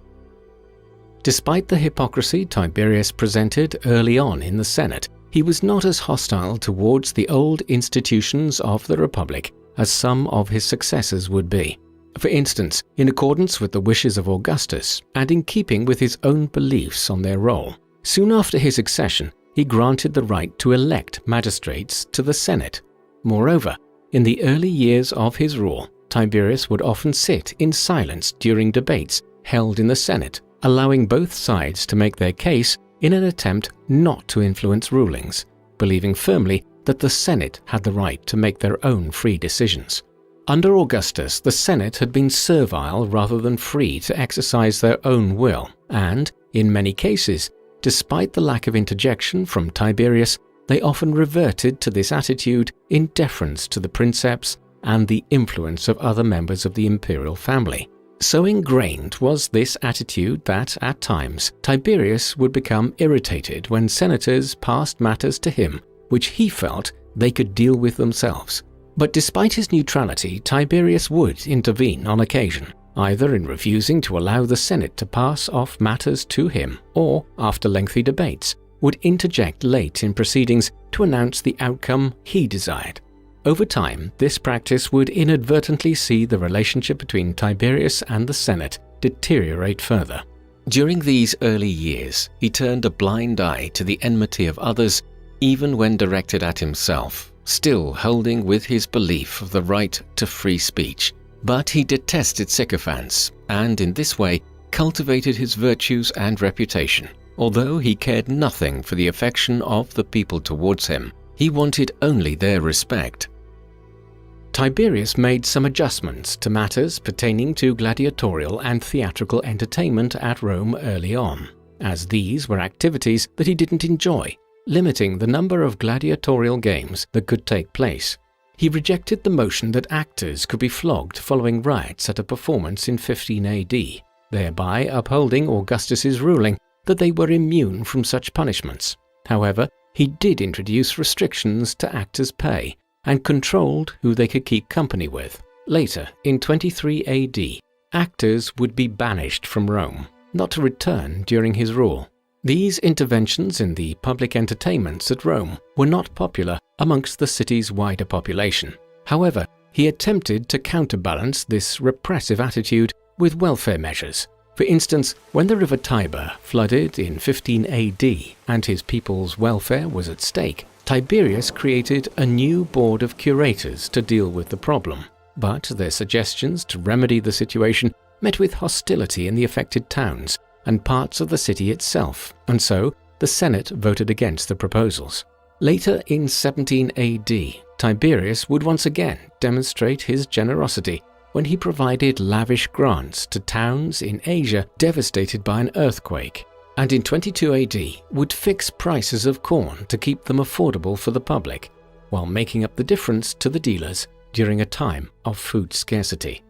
Despite the hypocrisy Tiberius presented early on in the Senate, he was not as hostile towards the old institutions of the Republic as some of his successors would be. For instance, in accordance with the wishes of Augustus and in keeping with his own beliefs on their role, soon after his accession, he granted the right to elect magistrates to the Senate. Moreover, in the early years of his rule, Tiberius would often sit in silence during debates held in the Senate, allowing both sides to make their case in an attempt not to influence rulings, believing firmly that the Senate had the right to make their own free decisions. Under Augustus, the Senate had been servile rather than free to exercise their own will, and, in many cases, despite the lack of interjection from Tiberius, they often reverted to this attitude in deference to the princeps and the influence of other members of the imperial family. So ingrained was this attitude that, at times, Tiberius would become irritated when senators passed matters to him which he felt they could deal with themselves. But despite his neutrality, Tiberius would intervene on occasion, either in refusing to allow the Senate to pass off matters to him or, after lengthy debates, would interject late in proceedings to announce the outcome he desired. Over time, this practice would inadvertently see the relationship between Tiberius and the Senate deteriorate further. During these early years, he turned a blind eye to the enmity of others, even when directed at himself, still holding with his belief of the right to free speech. But he detested sycophants, and in this way cultivated his virtues and reputation. Although he cared nothing for the affection of the people towards him, he wanted only their respect. Tiberius made some adjustments to matters pertaining to gladiatorial and theatrical entertainment at Rome early on, as these were activities that he didn't enjoy, limiting the number of gladiatorial games that could take place. He rejected the motion that actors could be flogged following riots at a performance in 15 AD, thereby upholding Augustus's ruling that they were immune from such punishments. However, he did introduce restrictions to actors' pay and controlled who they could keep company with. Later, in 23 AD, actors would be banished from Rome, not to return during his rule. These interventions in the public entertainments at Rome were not popular amongst the city's wider population. However, he attempted to counterbalance this repressive attitude with welfare measures. For instance, when the river Tiber flooded in 15 AD and his people's welfare was at stake, Tiberius created a new board of curators to deal with the problem. But their suggestions to remedy the situation met with hostility in the affected towns and parts of the city itself, and so the Senate voted against the proposals. Later in 17 AD, Tiberius would once again demonstrate his generosity when he provided lavish grants to towns in Asia devastated by an earthquake, and in 22 AD would fix prices of corn to keep them affordable for the public, while making up the difference to the dealers during a time of food scarcity.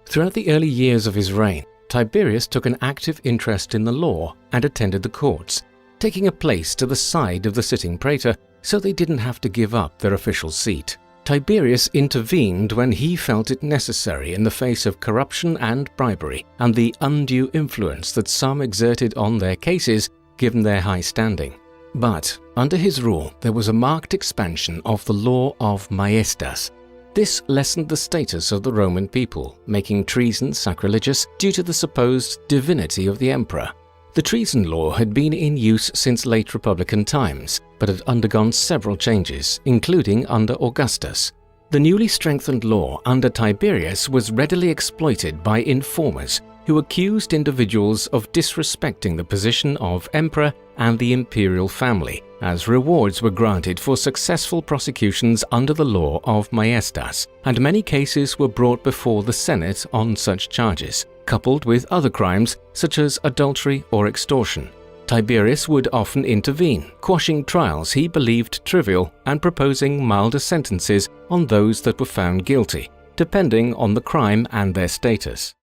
Throughout the early years of his reign, Tiberius took an active interest in the law and attended the courts, taking a place to the side of the sitting praetor so they didn't have to give up their official seat. Tiberius intervened when he felt it necessary in the face of corruption and bribery and the undue influence that some exerted on their cases given their high standing. But under his rule there was a marked expansion of the law of maestas. This lessened the status of the Roman people, making treason sacrilegious due to the supposed divinity of the emperor. The treason law had been in use since late Republican times, but had undergone several changes, including under Augustus. The newly strengthened law under Tiberius was readily exploited by informers who accused individuals of disrespecting the position of emperor and the imperial family, as rewards were granted for successful prosecutions under the law of maestas, and many cases were brought before the Senate on such charges, coupled with other crimes such as adultery or extortion. Tiberius would often intervene, quashing trials he believed trivial and proposing milder sentences on those that were found guilty, depending on the crime and their status.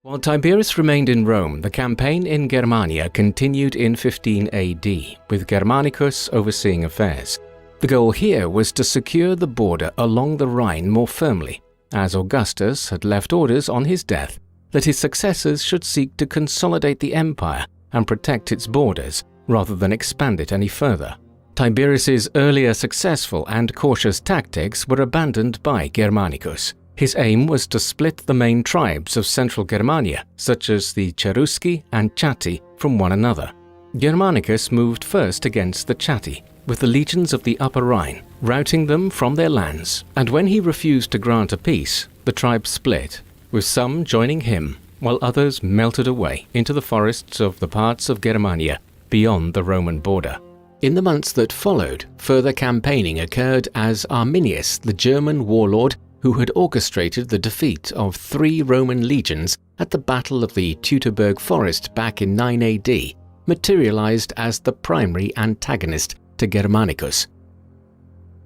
While Tiberius remained in Rome, the campaign in Germania continued in 15 AD, with Germanicus overseeing affairs. The goal here was to secure the border along the Rhine more firmly, as Augustus had left orders on his death that his successors should seek to consolidate the empire and protect its borders rather than expand it any further. Tiberius's earlier successful and cautious tactics were abandoned by Germanicus. His aim was to split the main tribes of central Germania, such as the Cherusci and Chatti, from one another. Germanicus moved first against the Chatti, with the legions of the Upper Rhine, routing them from their lands, and when he refused to grant a peace, the tribes split, with some joining him, while others melted away into the forests of the parts of Germania beyond the Roman border. In the months that followed, further campaigning occurred as Arminius, the German warlord who had orchestrated the defeat of 3 Roman legions at the Battle of the Teutoburg Forest back in 9 AD, materialized as the primary antagonist to Germanicus.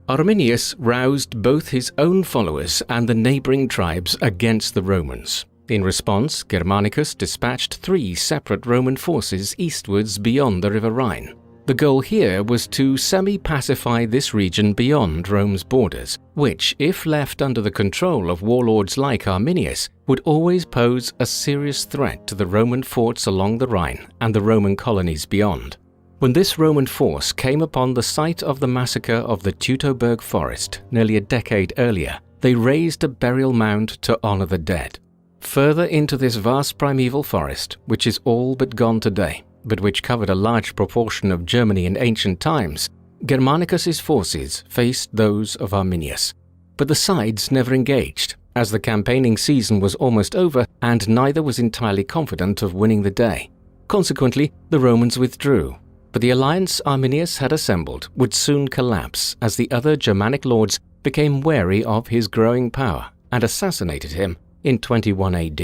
Arminius roused both his own followers and the neighboring tribes against the Romans. In response, Germanicus dispatched 3 separate Roman forces eastwards beyond the river Rhine. The goal here was to semi-pacify this region beyond Rome's borders, which, if left under the control of warlords like Arminius, would always pose a serious threat to the Roman forts along the Rhine and the Roman colonies beyond. When this Roman force came upon the site of the massacre of the Teutoburg forest nearly a decade earlier, they raised a burial mound to honor the dead. Further into this vast primeval forest, which is all but gone today, but which covered a large proportion of Germany in ancient times, Germanicus's forces faced those of Arminius. But the sides never engaged, as the campaigning season was almost over and neither was entirely confident of winning the day. Consequently, the Romans withdrew, but the alliance Arminius had assembled would soon collapse as the other Germanic lords became wary of his growing power and assassinated him in 21 AD.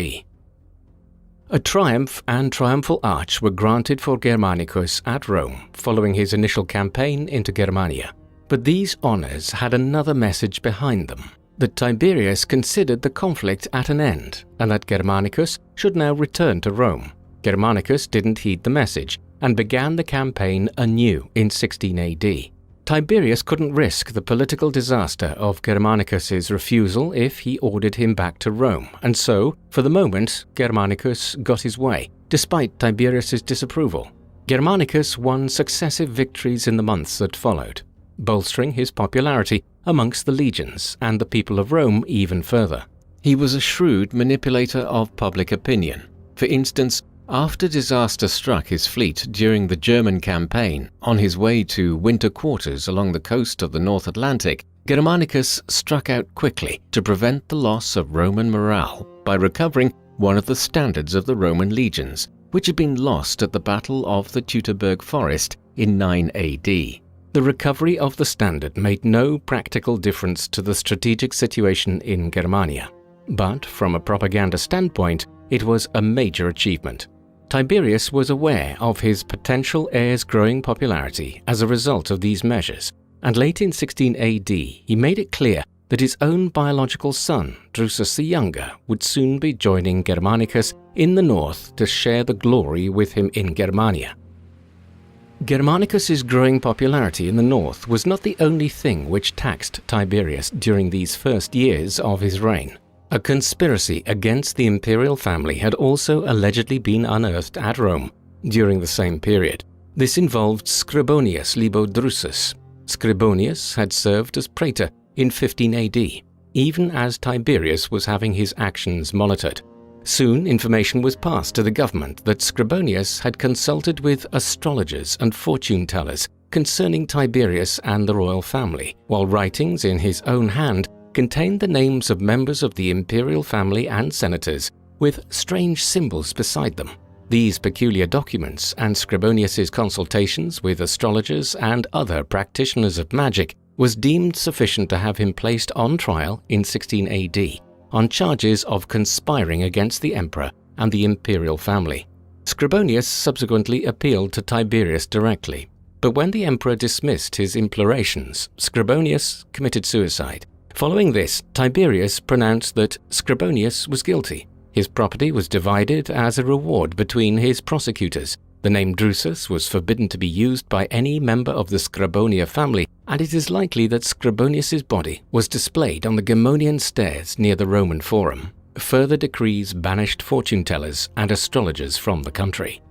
A triumph and triumphal arch were granted for Germanicus at Rome following his initial campaign into Germania. But these honors had another message behind them, that Tiberius considered the conflict at an end and that Germanicus should now return to Rome. Germanicus didn't heed the message and began the campaign anew in 16 AD. Tiberius couldn't risk the political disaster of Germanicus's refusal if he ordered him back to Rome, and so, for the moment, Germanicus got his way, despite Tiberius's disapproval. Germanicus won successive victories in the months that followed, bolstering his popularity amongst the legions and the people of Rome even further. He was a shrewd manipulator of public opinion. For instance, after disaster struck his fleet during the German campaign on his way to winter quarters along the coast of the North Atlantic, Germanicus struck out quickly to prevent the loss of Roman morale by recovering one of the standards of the Roman legions, which had been lost at the Battle of the Teutoburg Forest in 9 AD. The recovery of the standard made no practical difference to the strategic situation in Germania, but from a propaganda standpoint, it was a major achievement. Tiberius was aware of his potential heir's growing popularity as a result of these measures, and late in 16 AD he made it clear that his own biological son, Drusus the Younger, would soon be joining Germanicus in the north to share the glory with him in Germania. Germanicus's growing popularity in the north was not the only thing which taxed Tiberius during these first years of his reign. A conspiracy against the imperial family had also allegedly been unearthed at Rome during the same period. This involved Scribonius Libo Drusus. Scribonius had served as praetor in 15 AD, even as Tiberius was having his actions monitored. Soon information was passed to the government that Scribonius had consulted with astrologers and fortune-tellers concerning Tiberius and the royal family, while writings in his own hand contained the names of members of the imperial family and senators, with strange symbols beside them. These peculiar documents and Scribonius's consultations with astrologers and other practitioners of magic was deemed sufficient to have him placed on trial in 16 AD on charges of conspiring against the emperor and the imperial family. Scribonius subsequently appealed to Tiberius directly, but when the emperor dismissed his implorations, Scribonius committed suicide. Following this, Tiberius pronounced that Scribonius was guilty. His property was divided as a reward between his prosecutors. The name Drusus was forbidden to be used by any member of the Scribonia family, and it is likely that Scribonius's body was displayed on the Gemonian stairs near the Roman Forum. Further decrees banished fortune-tellers and astrologers from the country.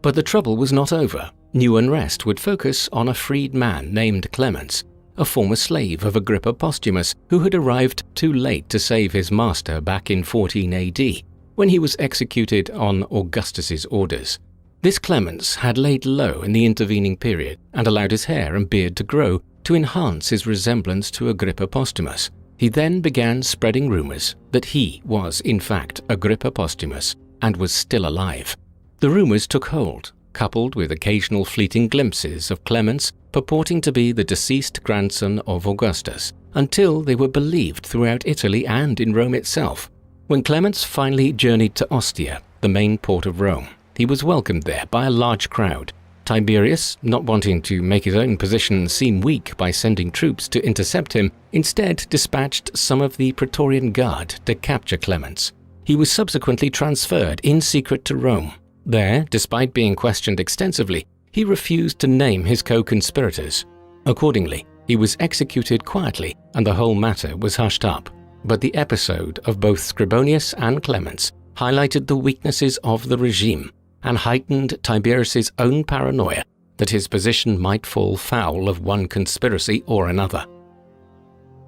But the trouble was not over. New unrest would focus on a freed man named Clemens, a former slave of Agrippa Postumus who had arrived too late to save his master back in 14 AD, when he was executed on Augustus's orders. This Clemens had laid low in the intervening period and allowed his hair and beard to grow to enhance his resemblance to Agrippa Postumus. He then began spreading rumors that he was in fact Agrippa Postumus and was still alive. The rumors took hold, coupled with occasional fleeting glimpses of Clemens purporting to be the deceased grandson of Augustus, until they were believed throughout Italy and in Rome itself. When Clemens finally journeyed to Ostia, the main port of Rome, he was welcomed there by a large crowd. Tiberius, not wanting to make his own position seem weak by sending troops to intercept him, instead dispatched some of the Praetorian Guard to capture Clemens. He was subsequently transferred in secret to Rome. There, despite being questioned extensively, he refused to name his co-conspirators. Accordingly, he was executed quietly and the whole matter was hushed up. But the episode of both Scribonius and Clemens highlighted the weaknesses of the regime and heightened Tiberius's own paranoia that his position might fall foul of one conspiracy or another.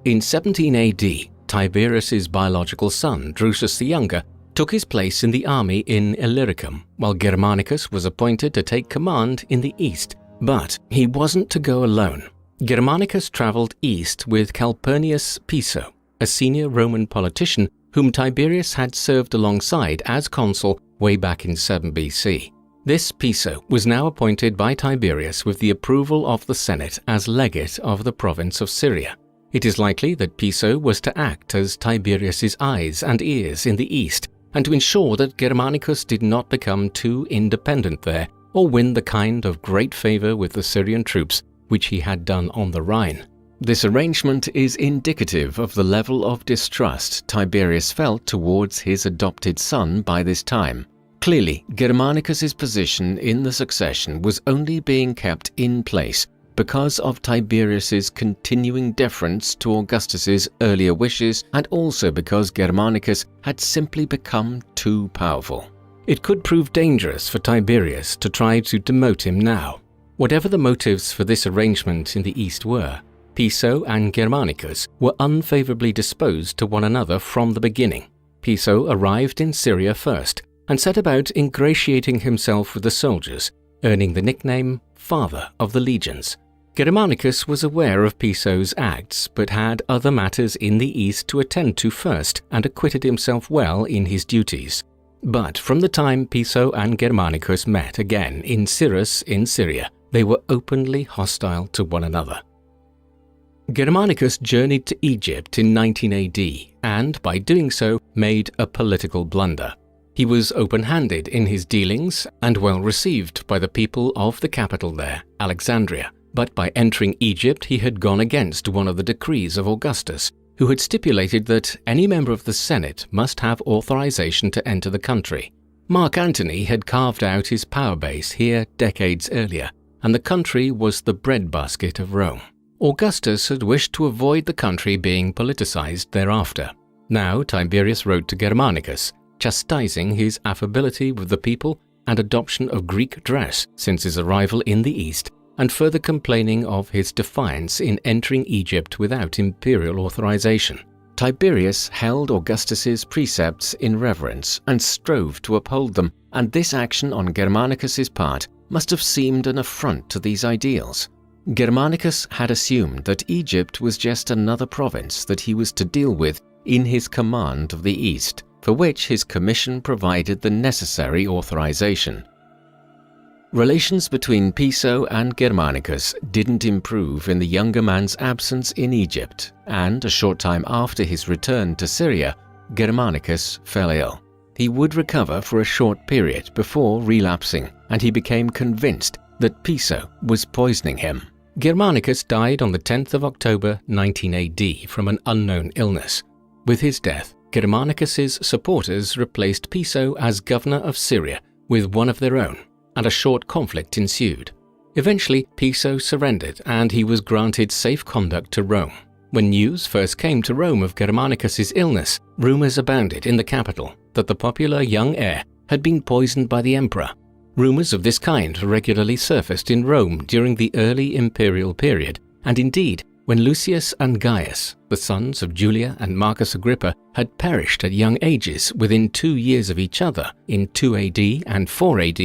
In 17 AD, Tiberius's biological son, Drusus the Younger, took his place in the army in Illyricum, while Germanicus was appointed to take command in the east. But he wasn't to go alone. Germanicus travelled east with Calpurnius Piso, a senior Roman politician whom Tiberius had served alongside as consul way back in 7 BC. This Piso was now appointed by Tiberius with the approval of the Senate as legate of the province of Syria. It is likely that Piso was to act as Tiberius's eyes and ears in the east and to ensure that Germanicus did not become too independent there or win the kind of great favour with the Syrian troops which he had done on the Rhine. This arrangement is indicative of the level of distrust Tiberius felt towards his adopted son by this time. Clearly, Germanicus's position in the succession was only being kept in place because of Tiberius's continuing deference to Augustus's earlier wishes and also because Germanicus had simply become too powerful. It could prove dangerous for Tiberius to try to demote him now. Whatever the motives for this arrangement in the east were, Piso and Germanicus were unfavorably disposed to one another from the beginning. Piso arrived in Syria first and set about ingratiating himself with the soldiers, earning the nickname Father of the Legions. Germanicus was aware of Piso's acts but had other matters in the east to attend to first and acquitted himself well in his duties. But from the time Piso and Germanicus met again in Cyrrhus in Syria, they were openly hostile to one another. Germanicus journeyed to Egypt in 19 AD and, by doing so, made a political blunder. He was open-handed in his dealings and well received by the people of the capital there, Alexandria. But by entering Egypt, he had gone against one of the decrees of Augustus, who had stipulated that any member of the Senate must have authorization to enter the country. Mark Antony had carved out his power base here decades earlier, and the country was the breadbasket of Rome. Augustus had wished to avoid the country being politicized thereafter. Now Tiberius wrote to Germanicus, chastising his affability with the people and adoption of Greek dress since his arrival in the East, and further complaining of his defiance in entering Egypt without imperial authorization. Tiberius held Augustus's precepts in reverence and strove to uphold them, and this action on Germanicus's part must have seemed an affront to these ideals. Germanicus had assumed that Egypt was just another province that he was to deal with in his command of the East, for which his commission provided the necessary authorization. Relations between Piso and Germanicus didn't improve in the younger man's absence in Egypt, and a short time after his return to Syria, Germanicus fell ill. He would recover for a short period before relapsing, and he became convinced that Piso was poisoning him. Germanicus died on the 10th of October 19 AD from an unknown illness. With his death, Germanicus's supporters replaced Piso as governor of Syria with one of their own, and a short conflict ensued. Eventually, Piso surrendered and he was granted safe conduct to Rome. When news first came to Rome of Germanicus's illness, rumors abounded in the capital that the popular young heir had been poisoned by the emperor. Rumors of this kind regularly surfaced in Rome during the early imperial period, and indeed, when Lucius and Gaius, the sons of Julia and Marcus Agrippa, had perished at young ages within 2 years of each other in 2 AD and 4 AD,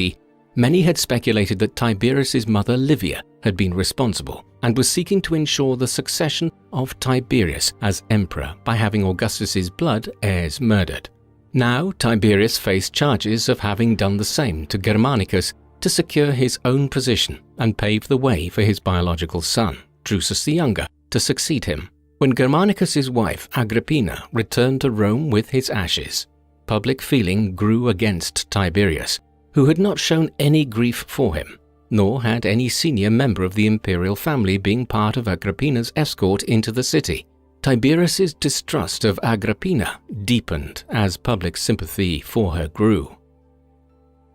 many had speculated that Tiberius's mother Livia had been responsible and was seeking to ensure the succession of Tiberius as emperor by having Augustus's blood heirs murdered. Now Tiberius faced charges of having done the same to Germanicus to secure his own position and pave the way for his biological son, Drusus the Younger, to succeed him. When Germanicus's wife Agrippina returned to Rome with his ashes, public feeling grew against Tiberius, who had not shown any grief for him. nor had any senior member of the imperial family been part of Agrippina's escort into the city. Tiberius's distrust of Agrippina deepened as public sympathy for her grew.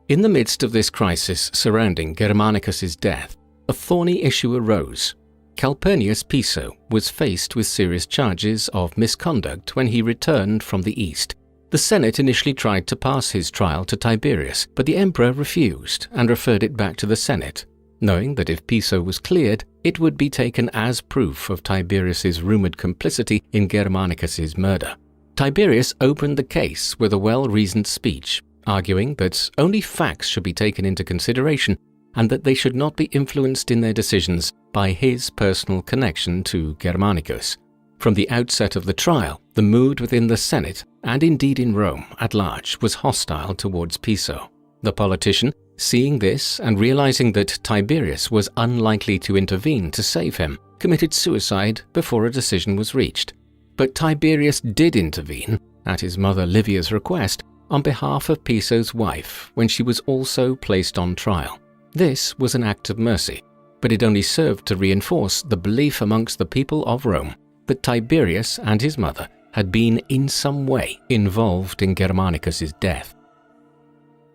In the midst of this crisis surrounding Germanicus's death, a thorny issue arose. Calpurnius Piso was faced with serious charges of misconduct when he returned from the east. The Senate initially tried to pass his trial to Tiberius, but the emperor refused and referred it back to the Senate, knowing that if Piso was cleared, it would be taken as proof of Tiberius's rumored complicity in Germanicus's murder. Tiberius opened the case with a well-reasoned speech, arguing that only facts should be taken into consideration and that they should not be influenced in their decisions by his personal connection to Germanicus. From the outset of the trial, the mood within the Senate, and indeed in Rome at large, was hostile towards Piso. The politician, seeing this and realizing that Tiberius was unlikely to intervene to save him, committed suicide before a decision was reached. But Tiberius did intervene, at his mother Livia's request, on behalf of Piso's wife when she was also placed on trial. This was an act of mercy, but it only served to reinforce the belief amongst the people of Rome that Tiberius and his mother had been in some way involved in Germanicus's death.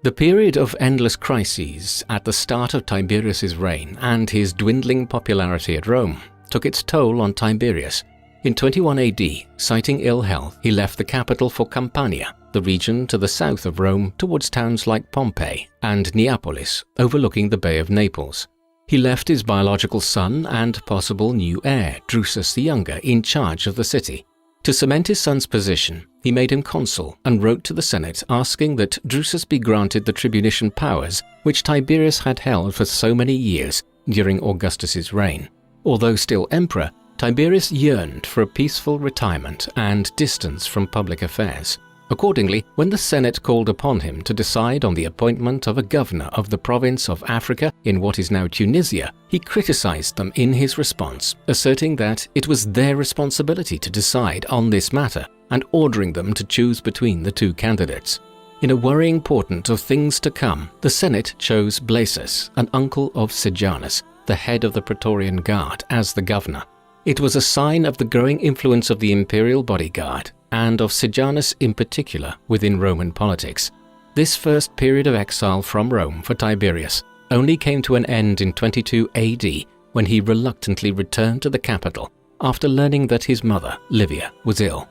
The period of endless crises at the start of Tiberius's reign and his dwindling popularity at Rome took its toll on Tiberius. In 21 AD, citing ill health, he left the capital for Campania, the region to the south of Rome, towards towns like Pompeii and Neapolis, overlooking the Bay of Naples. He left his biological son and possible new heir, Drusus the Younger, in charge of the city. To cement his son's position, he made him consul and wrote to the Senate asking that Drusus be granted the tribunician powers which Tiberius had held for so many years during Augustus's reign. Although still emperor, Tiberius yearned for a peaceful retirement and distance from public affairs. Accordingly, when the Senate called upon him to decide on the appointment of a governor of the province of Africa in what is now Tunisia, he criticized them in his response, asserting that it was their responsibility to decide on this matter and ordering them to choose between the two candidates. In a worrying portent of things to come, the Senate chose Blasus, an uncle of Sejanus, the head of the Praetorian Guard, as the governor. It was a sign of the growing influence of the imperial bodyguard, and of Sejanus in particular within Roman politics. This first period of exile from Rome for Tiberius only came to an end in 22 AD when he reluctantly returned to the capital after learning that his mother, Livia, was ill.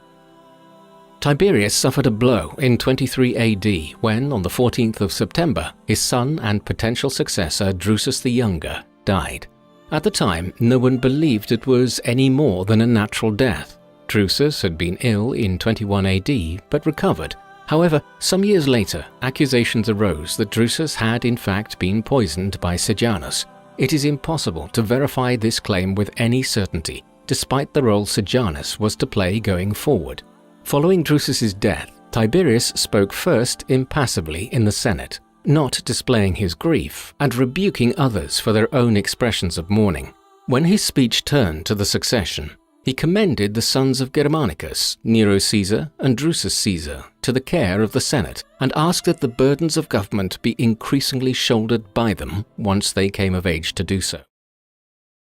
Tiberius suffered a blow in 23 AD when, on the 14th of September, his son and potential successor Drusus the Younger died. At the time, no one believed it was any more than a natural death. Drusus had been ill in 21 AD but recovered. However, some years later, accusations arose that Drusus had in fact been poisoned by Sejanus. It is impossible to verify this claim with any certainty, despite the role Sejanus was to play going forward. Following Drusus's death, Tiberius spoke first impassively in the Senate, not displaying his grief and rebuking others for their own expressions of mourning. When his speech turned to the succession, he commended the sons of Germanicus, Nero Caesar and Drusus Caesar, to the care of the Senate and asked that the burdens of government be increasingly shouldered by them once they came of age to do so.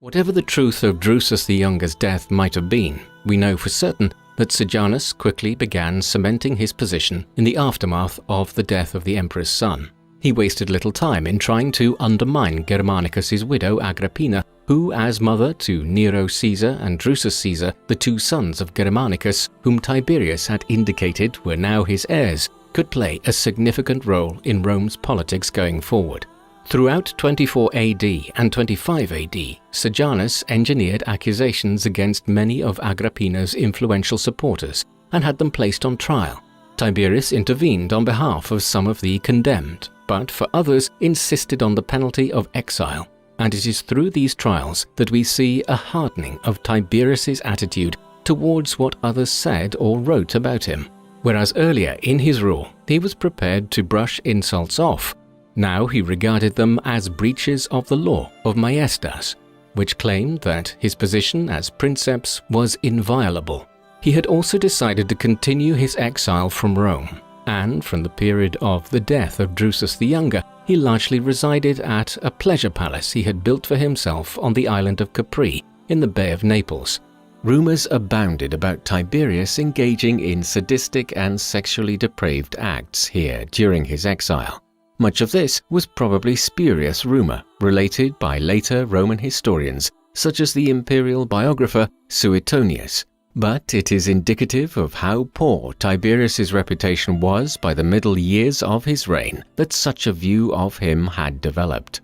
Whatever the truth of Drusus the Younger's death might have been, we know for certain that Sejanus quickly began cementing his position in the aftermath of the death of the emperor's son. He wasted little time in trying to undermine Germanicus's widow Agrippina, who, as mother to Nero Caesar and Drusus Caesar, the two sons of Germanicus, whom Tiberius had indicated were now his heirs, could play a significant role in Rome's politics going forward. Throughout 24 AD and 25 AD, Sejanus engineered accusations against many of Agrippina's influential supporters and had them placed on trial. Tiberius intervened on behalf of some of the condemned, but for others insisted on the penalty of exile, and it is through these trials that we see a hardening of Tiberius's attitude towards what others said or wrote about him. Whereas earlier in his rule he was prepared to brush insults off, now he regarded them as breaches of the law of Maestas, which claimed that his position as princeps was inviolable. He had also decided to continue his exile from Rome, and from the period of the death of Drusus the Younger, he largely resided at a pleasure palace he had built for himself on the island of Capri in the Bay of Naples. Rumors abounded about Tiberius engaging in sadistic and sexually depraved acts here during his exile. Much of this was probably spurious rumor related by later Roman historians such as the imperial biographer Suetonius, but it is indicative of how poor Tiberius's reputation was by the middle years of his reign that such a view of him had developed.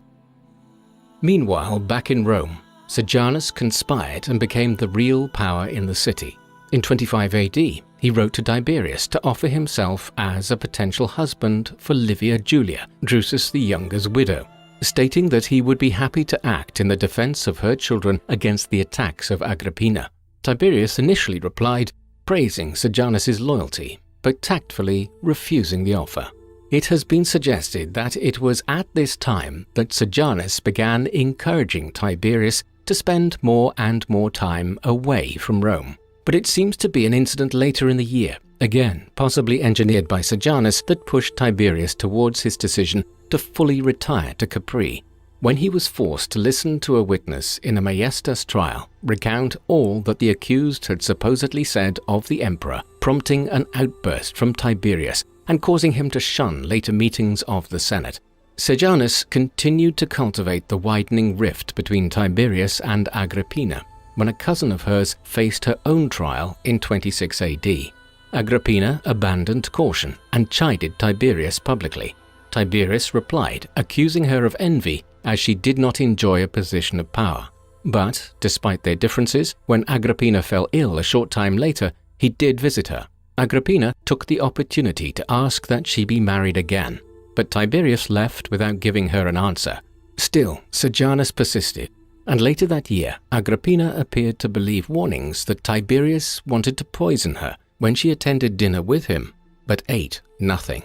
Meanwhile, back in Rome, Sejanus conspired and became the real power in the city. In 25 AD, he wrote to Tiberius to offer himself as a potential husband for Livia Julia, Drusus the Younger's widow, stating that he would be happy to act in the defense of her children against the attacks of Agrippina. Tiberius initially replied, praising Sejanus's loyalty, but tactfully refusing the offer. It has been suggested that it was at this time that Sejanus began encouraging Tiberius to spend more and more time away from Rome. But it seems to be an incident later in the year, again possibly engineered by Sejanus, that pushed Tiberius towards his decision to fully retire to Capri, when he was forced to listen to a witness in a Maestas trial recount all that the accused had supposedly said of the emperor, prompting an outburst from Tiberius and causing him to shun later meetings of the Senate. Sejanus continued to cultivate the widening rift between Tiberius and Agrippina when a cousin of hers faced her own trial in 26 AD. Agrippina abandoned caution and chided Tiberius publicly. Tiberius replied, accusing her of envy as she did not enjoy a position of power. But, despite their differences, when Agrippina fell ill a short time later, he did visit her. Agrippina took the opportunity to ask that she be married again, but Tiberius left without giving her an answer. Still, Sejanus persisted, and later that year, Agrippina appeared to believe warnings that Tiberius wanted to poison her when she attended dinner with him, but ate nothing.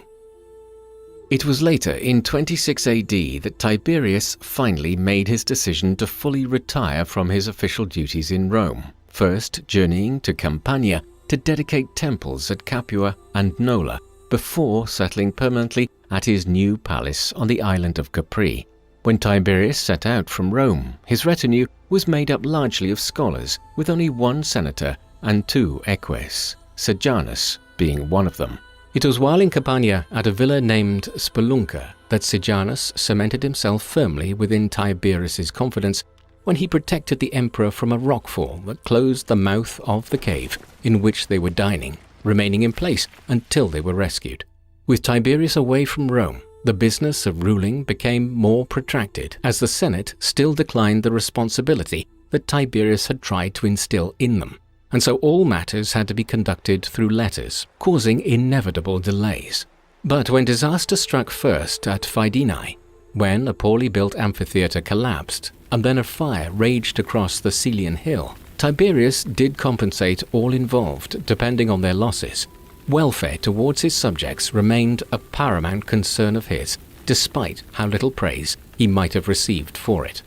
It was later in 26 AD that Tiberius finally made his decision to fully retire from his official duties in Rome, first journeying to Campania to dedicate temples at Capua and Nola, before settling permanently at his new palace on the island of Capri. When Tiberius set out from Rome, his retinue was made up largely of scholars, with only one senator and 2 eques, Sejanus being one of them. It was while in Campania at a villa named Spelunca that Sejanus cemented himself firmly within Tiberius's confidence when he protected the emperor from a rockfall that closed the mouth of the cave in which they were dining, remaining in place until they were rescued. With Tiberius away from Rome, the business of ruling became more protracted as the Senate still declined the responsibility that Tiberius had tried to instill in them, and so all matters had to be conducted through letters, causing inevitable delays. But when disaster struck first at Fidenae, when a poorly built amphitheater collapsed, and then a fire raged across the Celian hill, Tiberius did compensate all involved depending on their losses. Welfare towards his subjects remained a paramount concern of his, despite how little praise he might have received for it.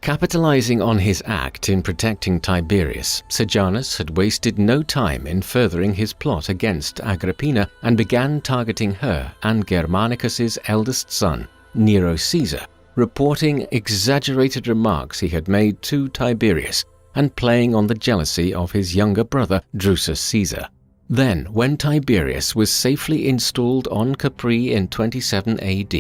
Capitalizing on his act in protecting Tiberius, Sejanus had wasted no time in furthering his plot against Agrippina and began targeting her and Germanicus's eldest son, Nero Caesar, reporting exaggerated remarks he had made to Tiberius and playing on the jealousy of his younger brother Drusus Caesar. Then, when Tiberius was safely installed on Capri in 27 AD,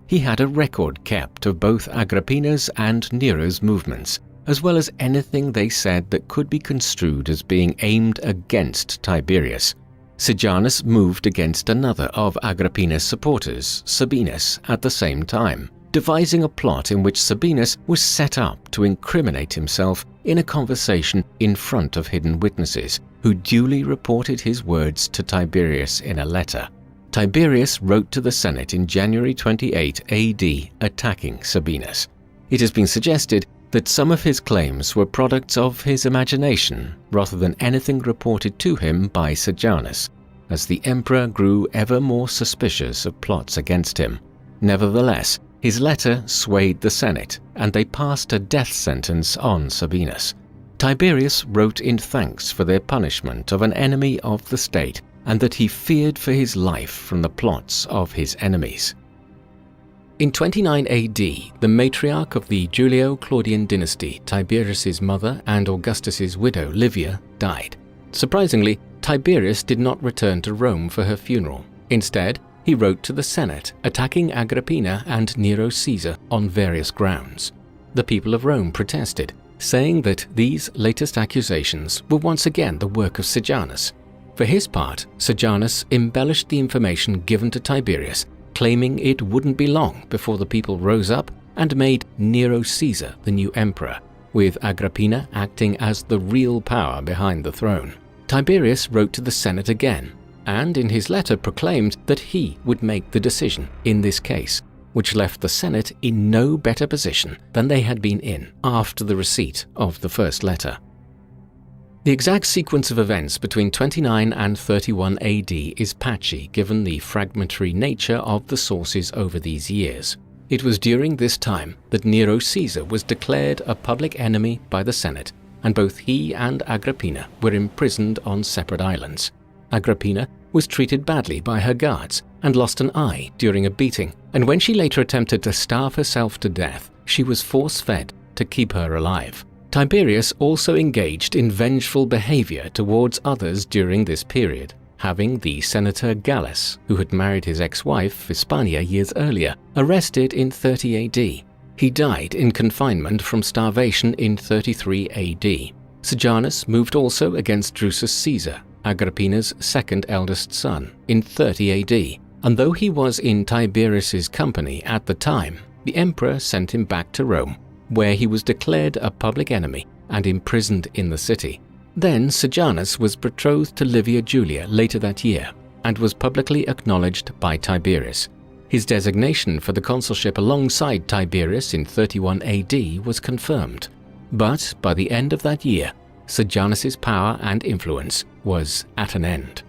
he had a record kept of both Agrippina's and Nero's movements, as well as anything they said that could be construed as being aimed against Tiberius. Sejanus moved against another of Agrippina's supporters, Sabinus, at the same time, devising a plot in which Sabinus was set up to incriminate himself in a conversation in front of hidden witnesses, who duly reported his words to Tiberius in a letter. Tiberius wrote to the Senate in January 28 AD attacking Sabinus. It has been suggested that some of his claims were products of his imagination rather than anything reported to him by Sejanus, as the emperor grew ever more suspicious of plots against him. Nevertheless, his letter swayed the Senate, and they passed a death sentence on Sabinus. Tiberius wrote in thanks for their punishment of an enemy of the state, and that he feared for his life from the plots of his enemies. In 29 AD, the matriarch of the Julio-Claudian dynasty, Tiberius's mother and Augustus's widow Livia, died. Surprisingly, Tiberius did not return to Rome for her funeral. Instead, he wrote to the Senate, attacking Agrippina and Nero Caesar on various grounds. The people of Rome protested, saying that these latest accusations were once again the work of Sejanus. For his part, Sejanus embellished the information given to Tiberius, claiming it wouldn't be long before the people rose up and made Nero Caesar the new emperor, with Agrippina acting as the real power behind the throne. Tiberius wrote to the Senate again, and in his letter proclaimed that he would make the decision in this case, which left the Senate in no better position than they had been in after the receipt of the first letter. The exact sequence of events between 29 and 31 AD is patchy given the fragmentary nature of the sources over these years. It was during this time that Nero Caesar was declared a public enemy by the Senate, and both he and Agrippina were imprisoned on separate islands. Agrippina was treated badly by her guards and lost an eye during a beating, and when she later attempted to starve herself to death, she was force-fed to keep her alive. Tiberius also engaged in vengeful behavior towards others during this period, having the senator Gallus, who had married his ex-wife Hispania years earlier, arrested in 30 AD. He died in confinement from starvation in 33 AD. Sejanus moved also against Drusus Caesar, Agrippina's second eldest son, in 30 AD, and though he was in Tiberius's company at the time, the emperor sent him back to Rome, where he was declared a public enemy and imprisoned in the city. Then Sejanus was betrothed to Livia Julia later that year and was publicly acknowledged by Tiberius. His designation for the consulship alongside Tiberius in 31 AD was confirmed, but by the end of that year, Sejanus's power and influence was at an end.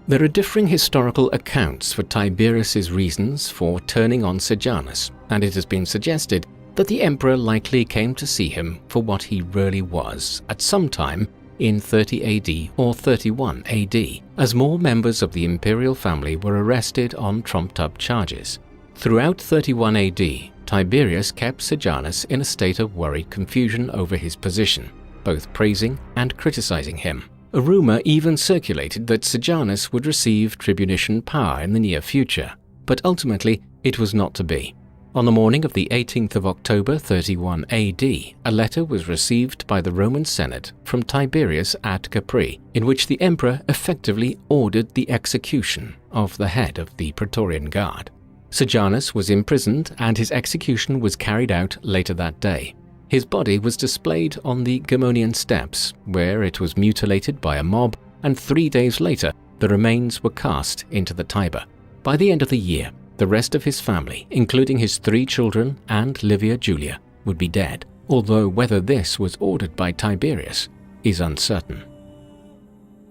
There are differing historical accounts for Tiberius's reasons for turning on Sejanus, and it has been suggested that the emperor likely came to see him for what he really was at some time in 30 AD or 31 AD, as more members of the imperial family were arrested on trumped-up charges. Throughout 31 AD, Tiberius kept Sejanus in a state of worried confusion over his position, both praising and criticizing him. A rumor even circulated that Sejanus would receive tribunician power in the near future, but ultimately it was not to be. On the morning of the 18th of October 31 AD, a letter was received by the Roman Senate from Tiberius at Capri, in which the emperor effectively ordered the execution of the head of the Praetorian Guard. Sejanus was imprisoned and his execution was carried out later that day. His body was displayed on the Germanian steps, where it was mutilated by a mob, and 3 days later the remains were cast into the Tiber. By the end of the year, the rest of his family, including his 3 children and Livia Julia, would be dead, although whether this was ordered by Tiberius is uncertain.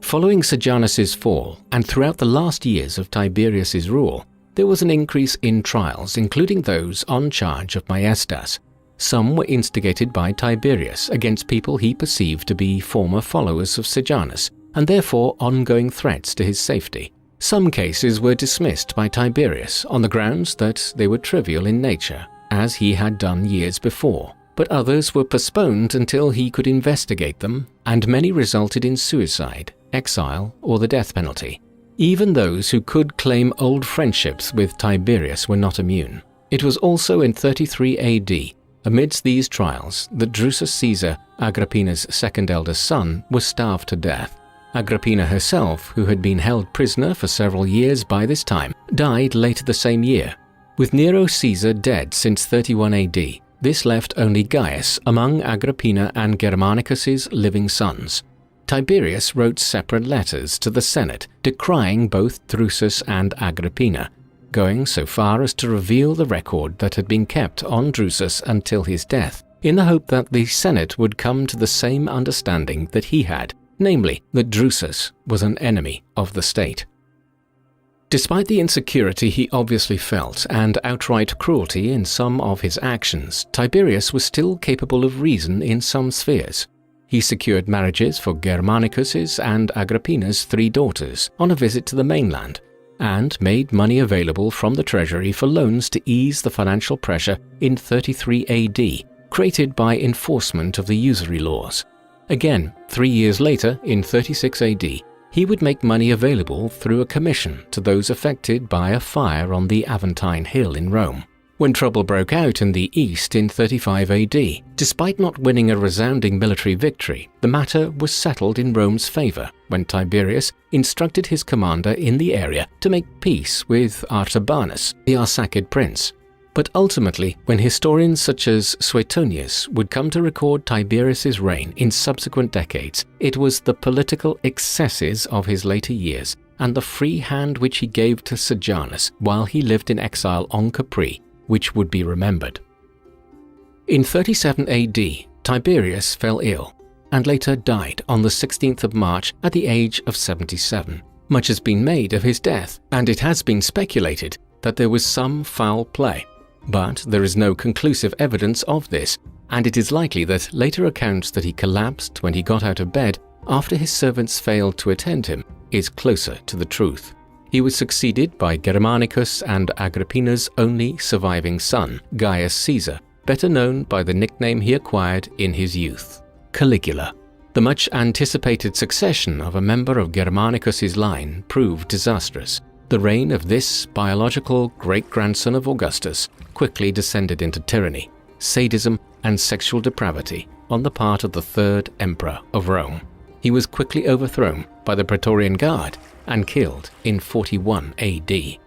Following Sejanus's fall, and throughout the last years of Tiberius's rule, there was an increase in trials, including those on charge of maestas. Some were instigated by Tiberius against people he perceived to be former followers of Sejanus, and therefore ongoing threats to his safety. Some cases were dismissed by Tiberius on the grounds that they were trivial in nature, as he had done years before, but others were postponed until he could investigate them, and many resulted in suicide, exile, or the death penalty. Even those who could claim old friendships with Tiberius were not immune. It was also in 33 AD, amidst these trials, that Drusus Caesar, Agrippina's second eldest son, was starved to death. Agrippina herself, who had been held prisoner for several years by this time, died later the same year. With Nero Caesar dead since 31 AD, this left only Gaius among Agrippina and Germanicus's living sons. Tiberius wrote separate letters to the Senate decrying both Drusus and Agrippina, going so far as to reveal the record that had been kept on Drusus until his death, in the hope that the Senate would come to the same understanding that he had, namely that Drusus was an enemy of the state. Despite the insecurity he obviously felt and outright cruelty in some of his actions, Tiberius was still capable of reason in some spheres. He secured marriages for Germanicus's and Agrippina's 3 daughters on a visit to the mainland, and made money available from the treasury for loans to ease the financial pressure in 33 AD, created by enforcement of the usury laws. Again, 3 years later, in 36 AD, he would make money available through a commission to those affected by a fire on the Aventine Hill in Rome. When trouble broke out in the east in 35 AD, despite not winning a resounding military victory, the matter was settled in Rome's favor when Tiberius instructed his commander in the area to make peace with Artabanus, the Arsacid prince. But ultimately, when historians such as Suetonius would come to record Tiberius's reign in subsequent decades, it was the political excesses of his later years and the free hand which he gave to Sejanus while he lived in exile on Capri which would be remembered. In 37 AD, Tiberius fell ill and later died on the 16th of March at the age of 77. Much has been made of his death, and it has been speculated that there was some foul play. But there is no conclusive evidence of this, and it is likely that later accounts that he collapsed when he got out of bed after his servants failed to attend him is closer to the truth. He was succeeded by Germanicus and Agrippina's only surviving son, Gaius Caesar, better known by the nickname he acquired in his youth, Caligula. The much anticipated succession of a member of Germanicus's line proved disastrous. The reign of this biological great-grandson of Augustus quickly descended into tyranny, sadism, and sexual depravity on the part of the third emperor of Rome. He was quickly overthrown by the Praetorian Guard and killed in 41 AD.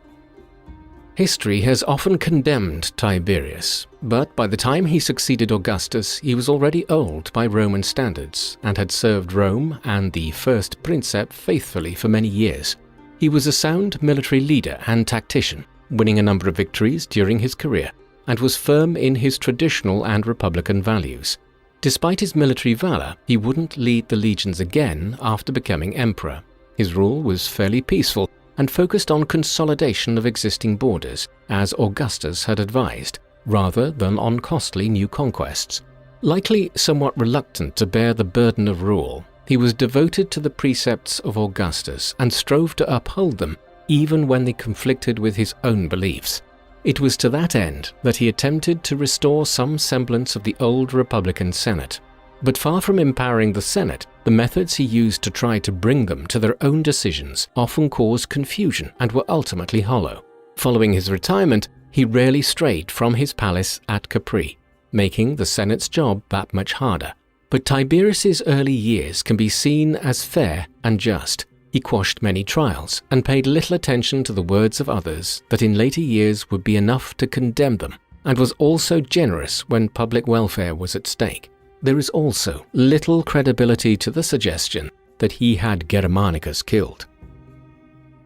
History has often condemned Tiberius, but by the time he succeeded Augustus, he was already old by Roman standards and had served Rome and the first princeps faithfully for many years. He was a sound military leader and tactician, winning a number of victories during his career, and was firm in his traditional and republican values. Despite his military valor, he wouldn't lead the legions again after becoming emperor. His rule was fairly peaceful and focused on consolidation of existing borders, as Augustus had advised, rather than on costly new conquests. Likely somewhat reluctant to bear the burden of rule, he was devoted to the precepts of Augustus and strove to uphold them even when they conflicted with his own beliefs. It was to that end that he attempted to restore some semblance of the old Republican Senate. But far from empowering the Senate, the methods he used to try to bring them to their own decisions often caused confusion and were ultimately hollow. Following his retirement, he rarely strayed from his palace at Capri, making the Senate's job that much harder. But Tiberius's early years can be seen as fair and just. He quashed many trials and paid little attention to the words of others that in later years would be enough to condemn them, and was also generous when public welfare was at stake. There is also little credibility to the suggestion that he had Germanicus killed.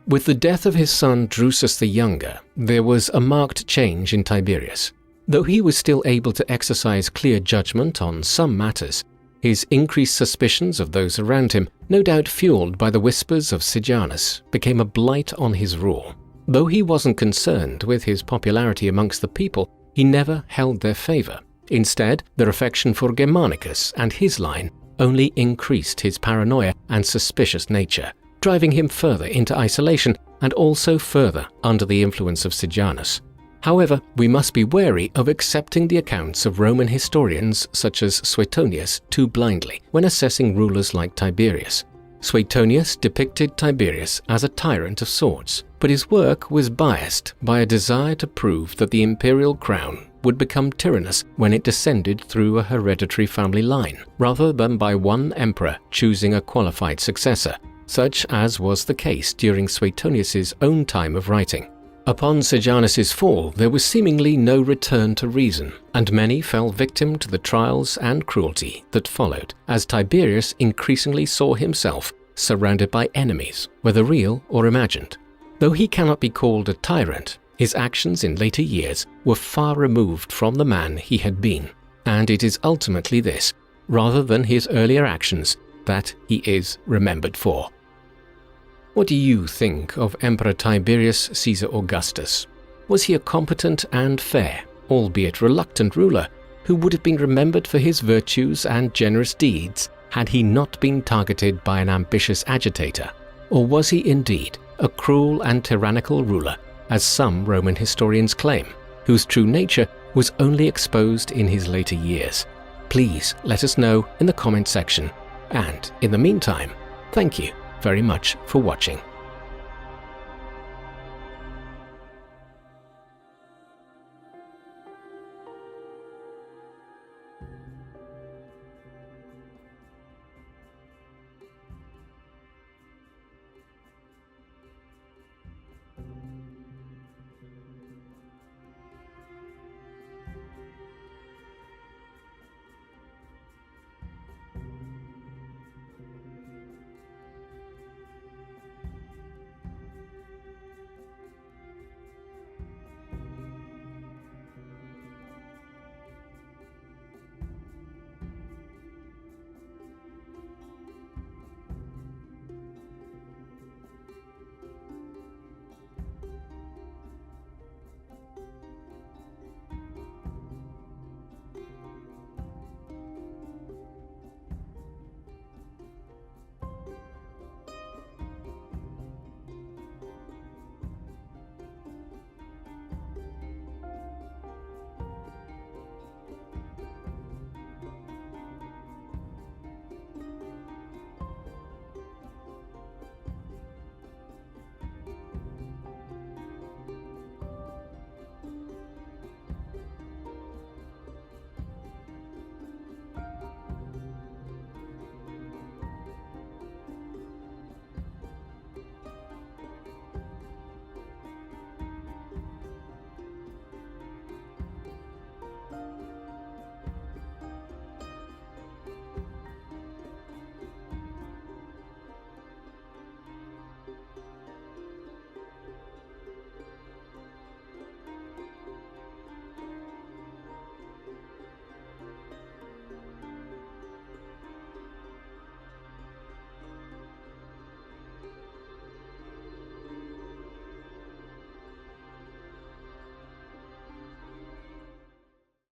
With the death of his son Drusus the Younger, there was a marked change in Tiberius. Though he was still able to exercise clear judgment on some matters, his increased suspicions of those around him, no doubt fueled by the whispers of Sejanus, became a blight on his rule. Though he wasn't concerned with his popularity amongst the people, he never held their favor. Instead, their affection for Germanicus and his line only increased his paranoia and suspicious nature, driving him further into isolation and also further under the influence of Sejanus. However, we must be wary of accepting the accounts of Roman historians such as Suetonius too blindly when assessing rulers like Tiberius. Suetonius depicted Tiberius as a tyrant of sorts, but his work was biased by a desire to prove that the imperial crown would become tyrannous when it descended through a hereditary family line, rather than by one emperor choosing a qualified successor, such as was the case during Suetonius's own time of writing. Upon Sejanus's fall, there was seemingly no return to reason, and many fell victim to the trials and cruelty that followed, as Tiberius increasingly saw himself surrounded by enemies, whether real or imagined. Though he cannot be called a tyrant, his actions in later years were far removed from the man he had been, and it is ultimately this, rather than his earlier actions, that he is remembered for. What do you think of Emperor Tiberius Caesar Augustus? Was he a competent and fair, albeit reluctant ruler, who would have been remembered for his virtues and generous deeds had he not been targeted by an ambitious agitator? Or was he indeed a cruel and tyrannical ruler, as some Roman historians claim, whose true nature was only exposed in his later years? Please let us know in the comment section. And in the meantime, thank you very much for watching.